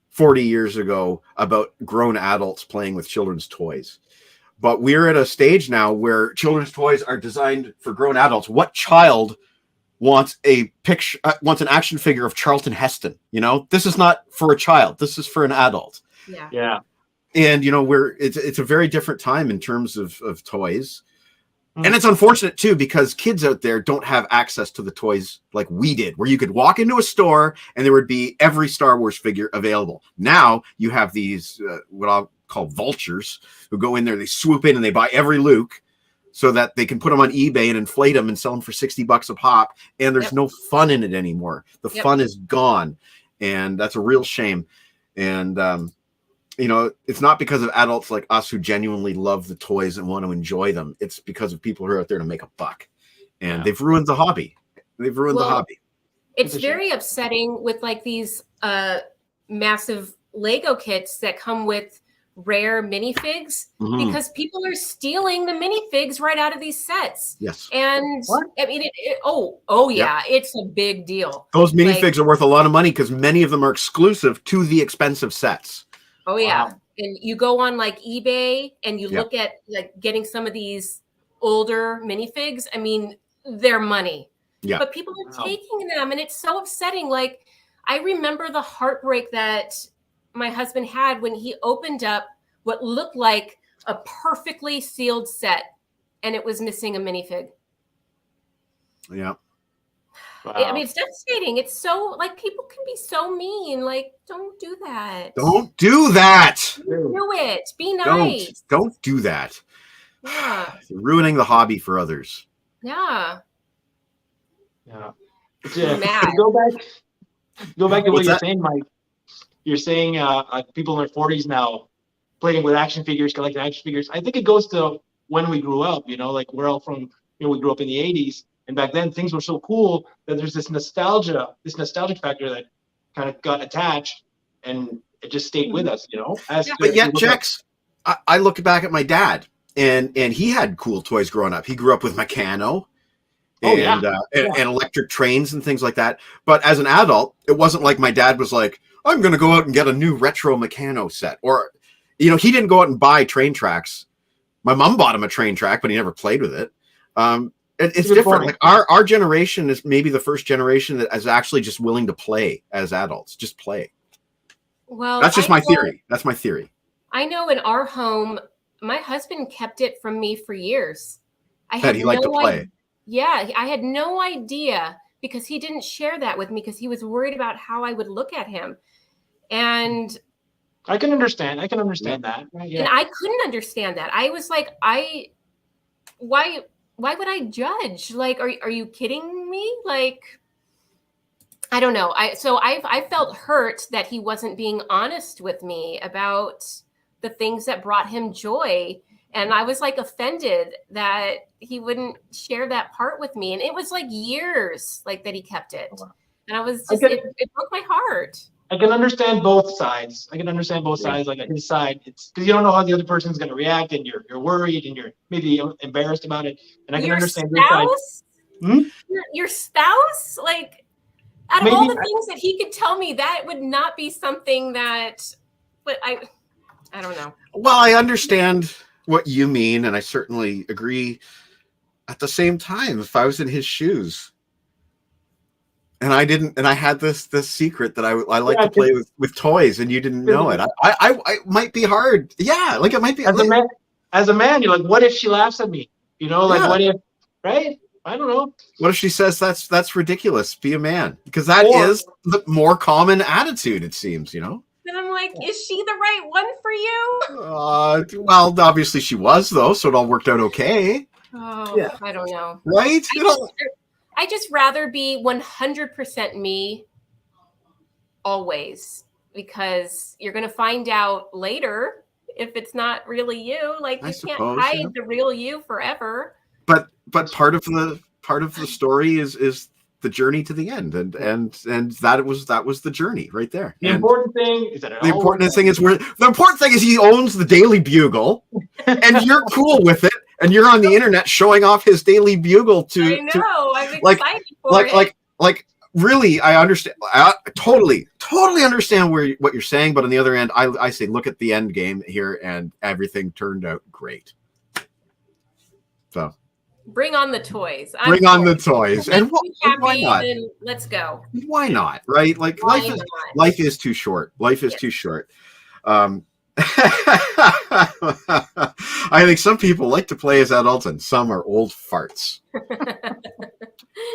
40 years ago about grown adults playing with children's toys. But we're at a stage now where children's toys are designed for grown adults. What child wants an action figure of Charlton Heston? This is not for a child. This is for an adult. yeah. Yeah. And it's a very different time in terms of toys. And it's unfortunate too, because kids out there don't have access to the toys like we did, where you could walk into a store and there would be every Star Wars figure available. Now you have these, what I'll call vultures, who go in there, they swoop in and they buy every Luke so that they can put them on eBay and inflate them and sell them for $60 a pop. And there's no fun in it anymore. The fun is gone. And that's a real shame. And, it's not because of adults like us who genuinely love the toys and want to enjoy them. It's because of people who are out there to make a buck, and they've ruined the hobby. It's very upsetting with like these massive Lego kits that come with rare minifigs because people are stealing the minifigs right out of these sets. Yes. And What? I mean, it's a big deal. Those minifigs are worth a lot of money because many of them are exclusive to the expensive sets. Oh yeah. Wow. And you go on like eBay and you look at like getting some of these older minifigs. I mean, they're money. Yeah. But people are taking them and it's so upsetting. Like I remember the heartbreak that my husband had when he opened up what looked like a perfectly sealed set and it was missing a minifig. Yeah. Wow. I mean, it's devastating. It's so like people can be so mean. Like, don't do that. Don't do that. Do it. Be nice. Don't do that. Yeah. You're ruining the hobby for others. Yeah. Yeah. Mad. Go back to what What's you're that? saying, Mike. You're saying people in their 40s now playing with action figures, collecting action figures. I think it goes to when we grew up, like we're all from, we grew up in the 80s. And back then things were so cool that there's this nostalgic factor that kind of got attached and it just stayed with us, But yet, Jex, I look back at my dad and he had cool toys growing up. He grew up with Meccano Oh, yeah. and electric trains and things like that. But as an adult, it wasn't like my dad was like, I'm going to go out and get a new retro Meccano set. Or, he didn't go out and buy train tracks. My mom bought him a train track, but he never played with it. It's Good different. point. Like our generation is maybe the first generation that is actually just willing to play as adults. Just play. Well, That's just my theory. That's my theory. I know in our home, my husband kept it from me for years. I That had he liked to play. Yeah, I had no idea because he didn't share that with me because he was worried about how I would look at him. And I can understand that. Right? Yeah. and I couldn't understand that. I was like, why would I judge? Like, are you kidding me? Like, I don't know. I felt hurt that he wasn't being honest with me about the things that brought him joy. And I was like offended that he wouldn't share that part with me. And it was like years like that he kept it. And I was just, it broke my heart. I can understand both sides. Like his side, it's because you don't know how the other person's going to react, and you're worried, and you're maybe embarrassed about it. And I can understand your side. Your spouse, like out of all the things that he could tell me, that would not be something that. But I don't know. Well, I understand what you mean, and I certainly agree. At the same time, if I was in his shoes, and I had this secret that I like to play with toys, and you didn't know it, I might be hard. Yeah, like it might be. As a man, you're like, what if she laughs at me? What if, right? I don't know. What if she says that's ridiculous? Be a man, because that is the more common attitude, it seems. And I'm like, is she the right one for you? Well, obviously she was, though, so it all worked out okay. Oh, yeah. I don't know. Right? I just rather be 100% me always, because you're going to find out later if it's not really you. Like, you can't hide the real you forever. But part of the story is the journey to the end, and that was the journey right there. The important thing is that the important thing is he owns the Daily Bugle, and you're cool with it, and you're on the internet showing off his Daily Bugle to. I know. I'm excited for it. Like really, I understand. I totally understand what you're saying, but on the other end, I say look at the end game here, and everything turned out great. So. Bring on the toys. Bring on the toys. And why not? Let's go. Why not? Right? Like life is too short. Life is too short. I think some people like to play as adults and some are old farts. I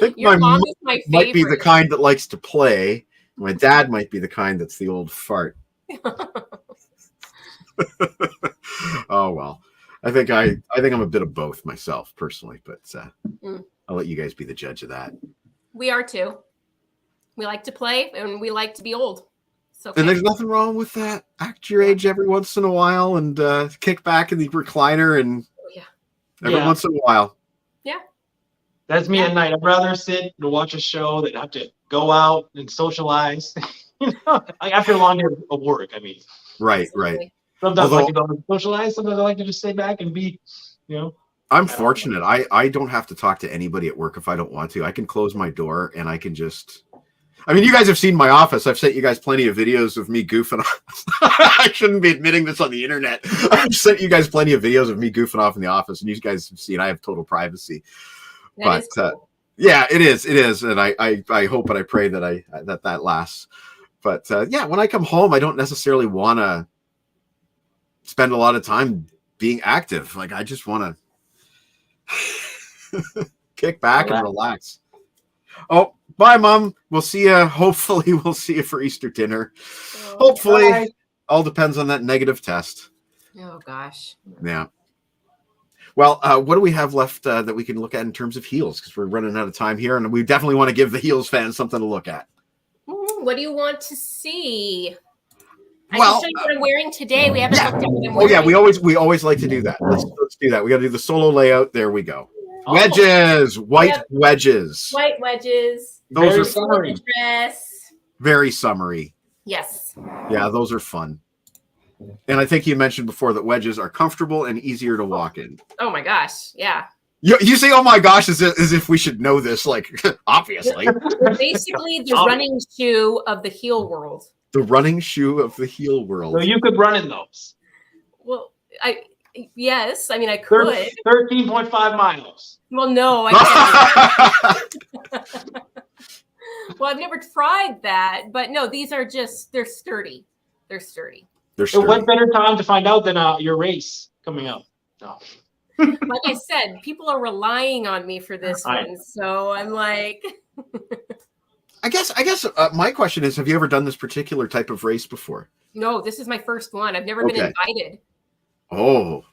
think Your mom is my favorite. Might be the kind that likes to play. My dad might be the kind that's the old fart. Oh well. I think I'm a bit of both myself personally, but I'll let you guys be the judge of that. We are too. We like to play and we like to be old. So and there's nothing wrong with that. Act your age every once in a while and kick back in the recliner and every once in a while. Yeah. That's me at night. I'd rather sit and watch a show than have to go out and socialize. After a long day of work, I mean. Right. Sometimes I like to go and socialize. Sometimes I like to just stay back and be, I'm fortunate. I don't have to talk to anybody at work if I don't want to. I can close my door and I can just. I mean, you guys have seen my office. I've sent you guys plenty of videos of me goofing off. I shouldn't be admitting this on the internet. I've sent you guys plenty of videos of me goofing off in the office, and you guys have seen I have total privacy. That is cool. Yeah, it is, and I hope and I pray that that lasts. But when I come home, I don't necessarily want to spend a lot of time being active. Like I just want to kick back and relax. Oh, bye, Mom. We'll see you. Hopefully, we'll see you for Easter dinner. Hopefully, bye. All depends on that negative test. Oh gosh. Yeah. Well, what do we have left that we can look at in terms of heels? Because we're running out of time here, and we definitely want to give the heels fans something to look at. What do you want to see? I can show you what I'm wearing today. We haven't looked at what I'm wearing. Oh yeah, we always like to do that. Let's do that. We got to do the solo layout. There we go. Wedges, white wedges. White wedges. Those very are summery. Dress. Very summery. Yes. Yeah, those are fun. And I think you mentioned before that wedges are comfortable and easier to walk in. Oh my gosh, yeah. You say, "Oh my gosh," as if we should know this. Like, obviously, They're basically the running shoe of the heel world. the running shoe of the heel world. So you could run in those. Well, yes, I mean I could. 13.5 miles. Well, no, I can't. Well, I've never tried that, but no, these are just they're sturdy. They're sturdy. They're So sturdy. what better time to find out than your race coming up? No. Like I said, people are relying on me for this one, so I'm like. I guess my question is, have you ever done this particular type of race before? No, this is my first one. I've never been invited. Oh.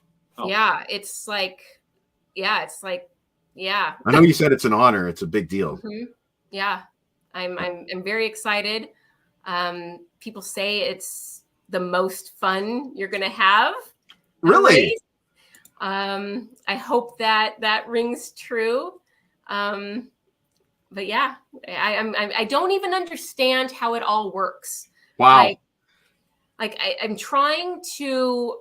Yeah, it's like, yeah. I know you said it's an honor. It's a big deal. Mm-hmm. Yeah, I'm very excited. People say it's the most fun you're gonna have. Really? I hope that rings true. But yeah, I don't even understand how it all works. Wow. I'm trying to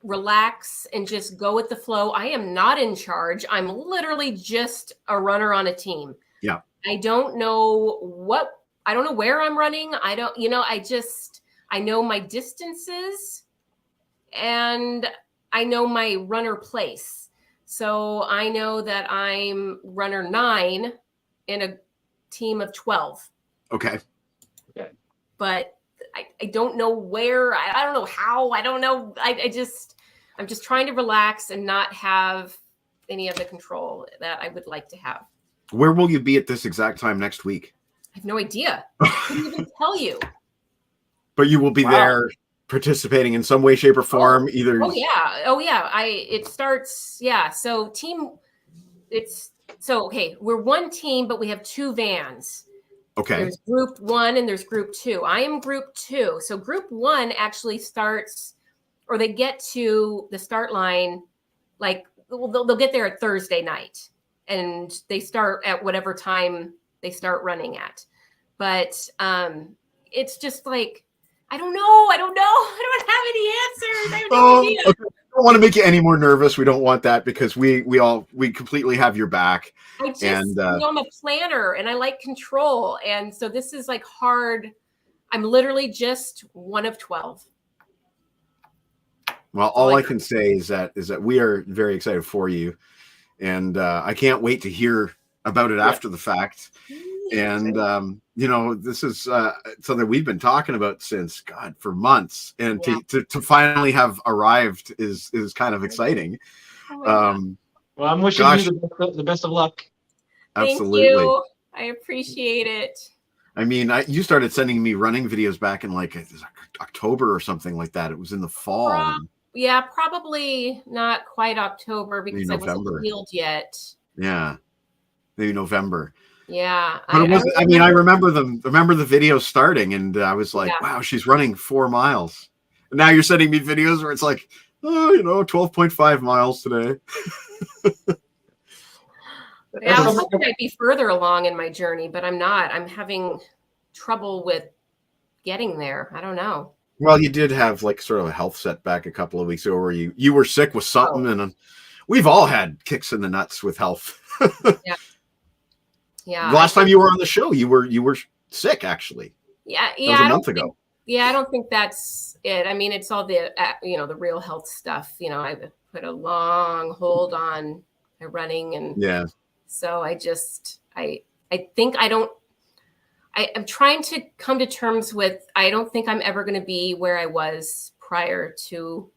relax and just go with the flow. I am not in charge. I'm literally just a runner on a team. Yeah. I don't know where I'm running. I know my distances and I know my runner place. So I know that I'm runner 9 in a team of 12. Okay. But I don't know where. I don't know how. I don't know. I'm just trying to relax and not have any of the control that I would like to have. Where will you be at this exact time next week? I have no idea. I couldn't even tell you. But you will be there participating in some way, shape, or form. Either. Oh yeah. It starts. Yeah. So we're one team, but we have 2 vans. Okay. There's group 1 and there's group 2. I am group 2. So group 1 actually starts, or they get to the start line, like they'll get there at Thursday night, and they start at whatever time they start running at. But it's just like, I don't know. I don't have any answers. I have no idea. Okay. I don't want to make you any more nervous. We don't want that, because we completely have your back. I'm a planner and I like control. And so this is like hard. I'm literally just one of 12. Well, all I can say is that we are very excited for you. And I can't wait to hear about it after the fact. And, this is something we've been talking about since, for months. And to finally have arrived is kind of exciting. Well, I'm wishing you the best of luck. Absolutely. Thank you. I appreciate it. I mean, you started sending me running videos back in like October or something like that. It was in the fall. Yeah, probably not quite October, because I wasn't healed yet. Yeah, maybe November. Yeah, but it wasn't. I mean, I remember the video starting, and I was like, "Wow, she's running 4 miles." And now you're sending me videos where it's like, 12.5 miles today. Yeah, I was hoping I'd be further along in my journey, but I'm not. I'm having trouble with getting there. I don't know. Well, you did have like sort of a health setback a couple of weeks ago where you were sick with something, and we've all had kicks in the nuts with health. Yeah. The last time you were on the show, you were sick, actually. Yeah. That was a month ago. I don't think that's it. I mean, it's all the the real health stuff. I put a long hold on my running, and so I think I'm trying to come to terms with, I don't think I'm ever going to be where I was prior to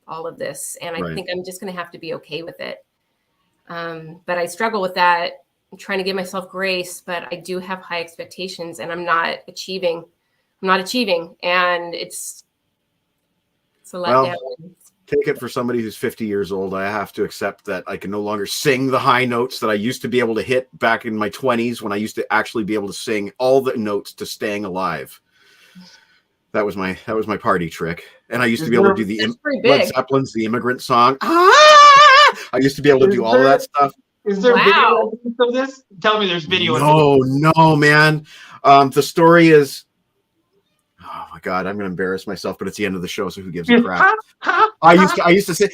all of this. And I think I'm just going to have to be okay with it. But I struggle with that. I'm trying to give myself grace, but I do have high expectations, and I'm not achieving. And it's a letdown. Take it for somebody who's 50 years old. I have to accept that I can no longer sing the high notes that I used to be able to hit back in my 20s, when I used to actually be able to sing all the notes to Staying Alive. That was my party trick. And I used to be able to do the Led Zeppelin's The Immigrant Song. I used to be able to do all of that stuff. Is there video of this? Tell me there's video. No, man. The story is, oh my God, I'm going to embarrass myself, but it's the end of the show, so who gives a crap? I used to say,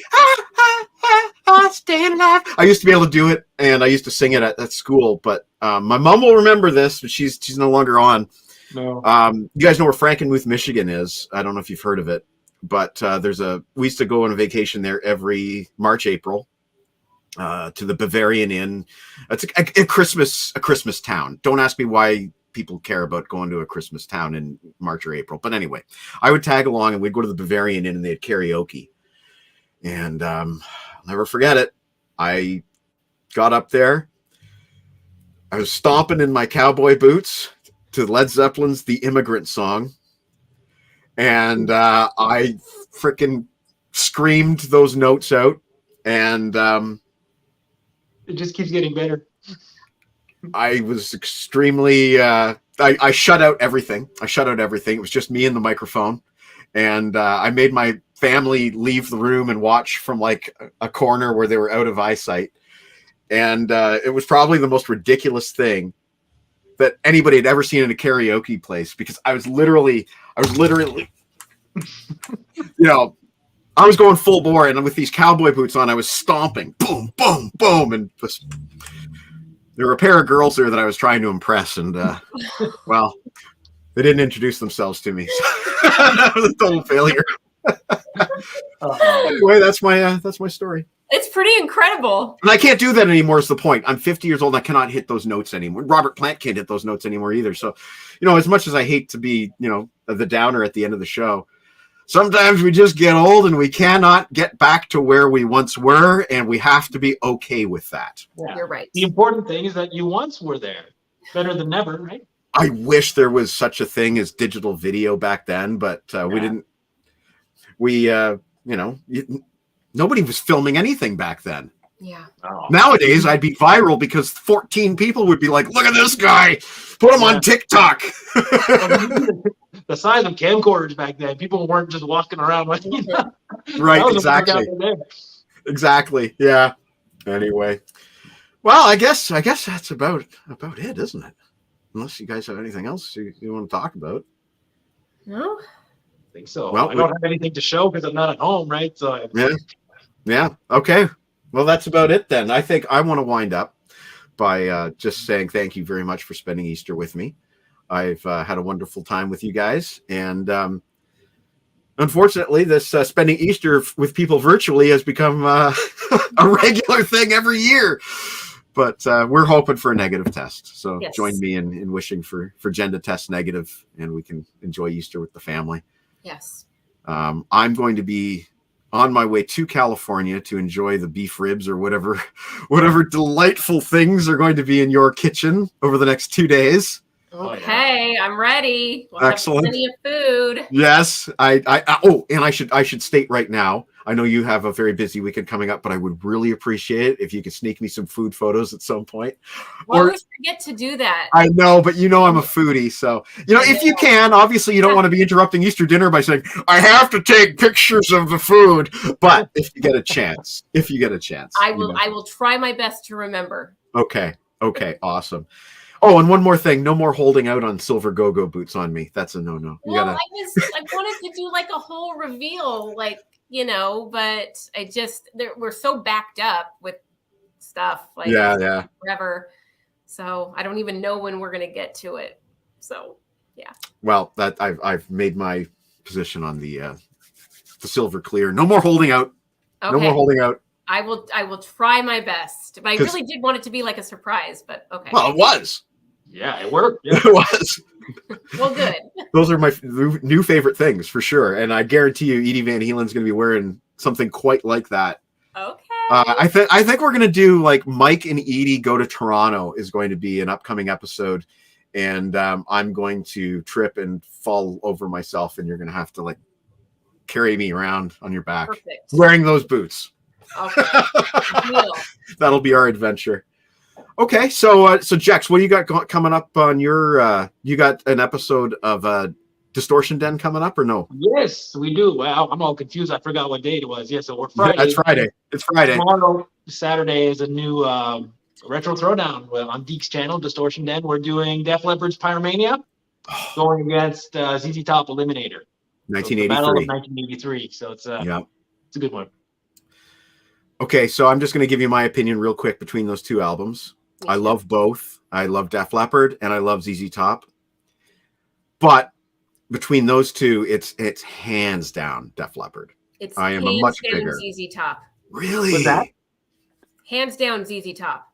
Staying alive. I used to be able to do it, and I used to sing it at school. But my mom will remember this, but she's no longer on. No. You guys know where Frankenmuth, Michigan is. I don't know if you've heard of it, but we used to go on a vacation there every March, April, to the Bavarian Inn. It's a Christmas town. Don't ask me why people care about going to a Christmas town in March or April. But anyway, I would tag along, and we'd go to the Bavarian Inn, and they had karaoke. And I'll never forget it. I got up there. I was stomping in my cowboy boots to Led Zeppelin's The Immigrant Song. And I freaking screamed those notes out. And It just keeps getting better. I was extremely, I shut out everything. It was just me and the microphone. And I made my family leave the room and watch from like a corner where they were out of eyesight. And it was probably the most ridiculous thing that anybody had ever seen in a karaoke place, because I was literally, I was going full bore, and with these cowboy boots on, I was stomping, boom, boom, boom. And there were a pair of girls there that I was trying to impress. And well, they didn't introduce themselves to me. So that was a total failure. Anyway, that's my story. It's pretty incredible. And I can't do that anymore is the point. I'm 50 years old. And I cannot hit those notes anymore. Robert Plant can't hit those notes anymore either. So, as much as I hate to be, the downer at the end of the show, sometimes we just get old and we cannot get back to where we once were. And we have to be okay with that. Yeah. You're right. The important thing is that you once were there. Better than never, right? I wish there was such a thing as digital video back then, but we didn't. Nobody was filming anything back then. Yeah. Oh. Nowadays, I'd be viral because 14 people would be like, look at this guy. Put him on TikTok. The size of camcorders back then, people weren't just walking around like, Right, exactly. Yeah. Anyway. Well, I guess that's about it, isn't it? Unless you guys have anything else you want to talk about. No. I think so. Well, I don't have anything to show because I'm not at home, right? So Yeah. Okay. Well, that's about it then. I think I want to wind up by just saying thank you very much for spending Easter with me. I've had a wonderful time with you guys. And unfortunately, this spending Easter with people virtually has become a regular thing every year. But we're hoping for a negative test. So Yes. Join me in wishing for Jen to test negative, and we can enjoy Easter with the family. Yes. I'm going to be on my way to California to enjoy the beef ribs or whatever delightful things are going to be in your kitchen over the next 2 days. Okay, I'm ready. We'll Excellent. have plenty of food. Yes, I should state right now, I know you have a very busy weekend coming up, but I would really appreciate it if you could sneak me some food photos at some point. We always forget to do that. I know, but I'm a foodie, so if you can, obviously you don't want to be interrupting Easter dinner by saying I have to take pictures of the food. But if you get a chance, I will try my best to remember. Okay, awesome. Oh, and one more thing. No more holding out on silver go-go boots on me. That's a no-no. I wanted to do like a whole reveal, but we're so backed up with stuff forever. So I don't even know when we're going to get to it. So, yeah. Well, that I've made my position on the silver clear. No more holding out. Okay. No more holding out. I will try my best. But I really did want it to be like a surprise, but okay. Well, it was. Yeah, it worked. Yeah. It was. Well, good. Those are my new favorite things for sure. And I guarantee you Edie Van Heelen's going to be wearing something quite like that. Okay. I think we're going to do like Mike and Edie Go to Toronto is going to be an upcoming episode. And I'm going to trip and fall over myself. And you're going to have to carry me around on your back. Perfect. Wearing those boots. Okay. That'll be our adventure. Okay, so Jex, what do you got coming up on your? You got an episode of Distortion Den coming up, or no? Yes, we do. Well, I'm all confused. I forgot what date it was. Yeah, so we're Friday. That's Friday. It's Friday. Tomorrow, Saturday, is a new retro throwdown on Deek's channel, Distortion Den. We're doing Def Leppard's Pyromania, going against ZZ Top Eliminator. 1983. Battle of 1983. So it's a good one. Okay, so I'm just going to give you my opinion real quick between those two albums. I love both. I love Def Leppard and I love ZZ Top. But between those two, it's hands down Def Leppard. It's I am a hands much down bigger. ZZ Top. Really? Was that? Hands down ZZ Top.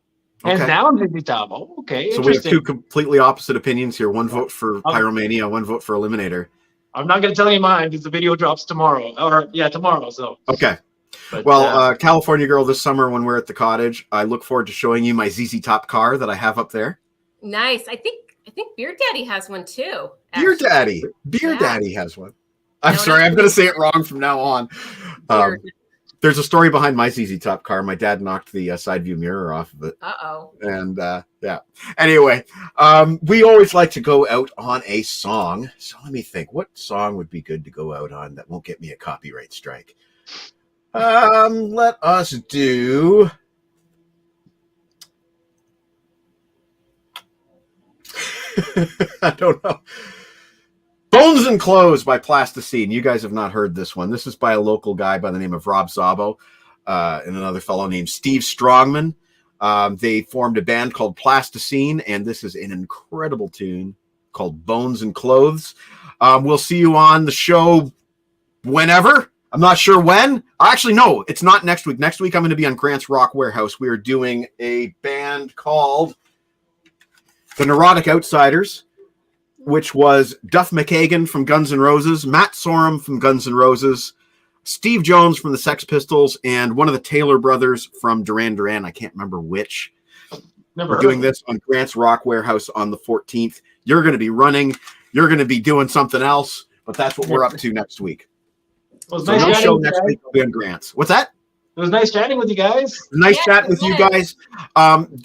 Hands Okay. down, ZZ Top. Oh, okay, So we have interesting. two completely opposite opinions here. One vote for Pyromania, one vote for Eliminator. I'm not going to tell you mine because the video drops tomorrow. Tomorrow. So. Okay. But, Well, California Girl, this summer when we're at the cottage, I look forward to showing you my ZZ Top car that I have up there. Nice. I think Beer Daddy has one too. Beer actually. Daddy. Beer Yeah. Daddy has one. I'm No, sorry, not I'm going to say it wrong from now on. Beer- There's a story behind my ZZ Top car. My dad knocked the side view mirror off of it. Uh-oh. And yeah. Anyway, we always like to go out on a song. So let me think. What song would be good to go out on that won't get me a copyright strike? Let us do... I don't know. Bones and Clothes by Plasticine. You guys have not heard this one. This is by a local guy by the name of Rob Zabo and another fellow named Steve Strongman. They formed a band called Plasticine, and this is an incredible tune called Bones and Clothes. We'll see you on the show whenever. I'm not sure when. Actually, no, it's not next week. Next week, I'm going to be on Grant's Rock Warehouse. We are doing a band called The Neurotic Outsiders, which was Duff McKagan from Guns N' Roses, Matt Sorum from Guns N' Roses, Steve Jones from the Sex Pistols, and one of the Taylor brothers from Duran Duran. I can't remember which. We're doing this on Grant's Rock Warehouse on the 14th. You're going to be running. You're going to be doing something else, but that's what we're up to next week. It was So nice no chatting show with you next guys. week will be on Grant's. What's that? It was nice chatting with you guys. Nice Yeah, chat with you good. guys.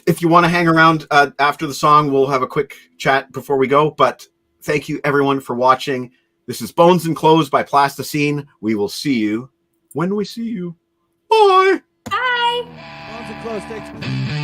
If you want to hang around after the song, we'll have a quick chat before we go. But thank you, everyone, for watching. This is Bones and Clothes by Plasticine. We will see you when we see you. Bye. Bye. Bones and Clothes, thanks.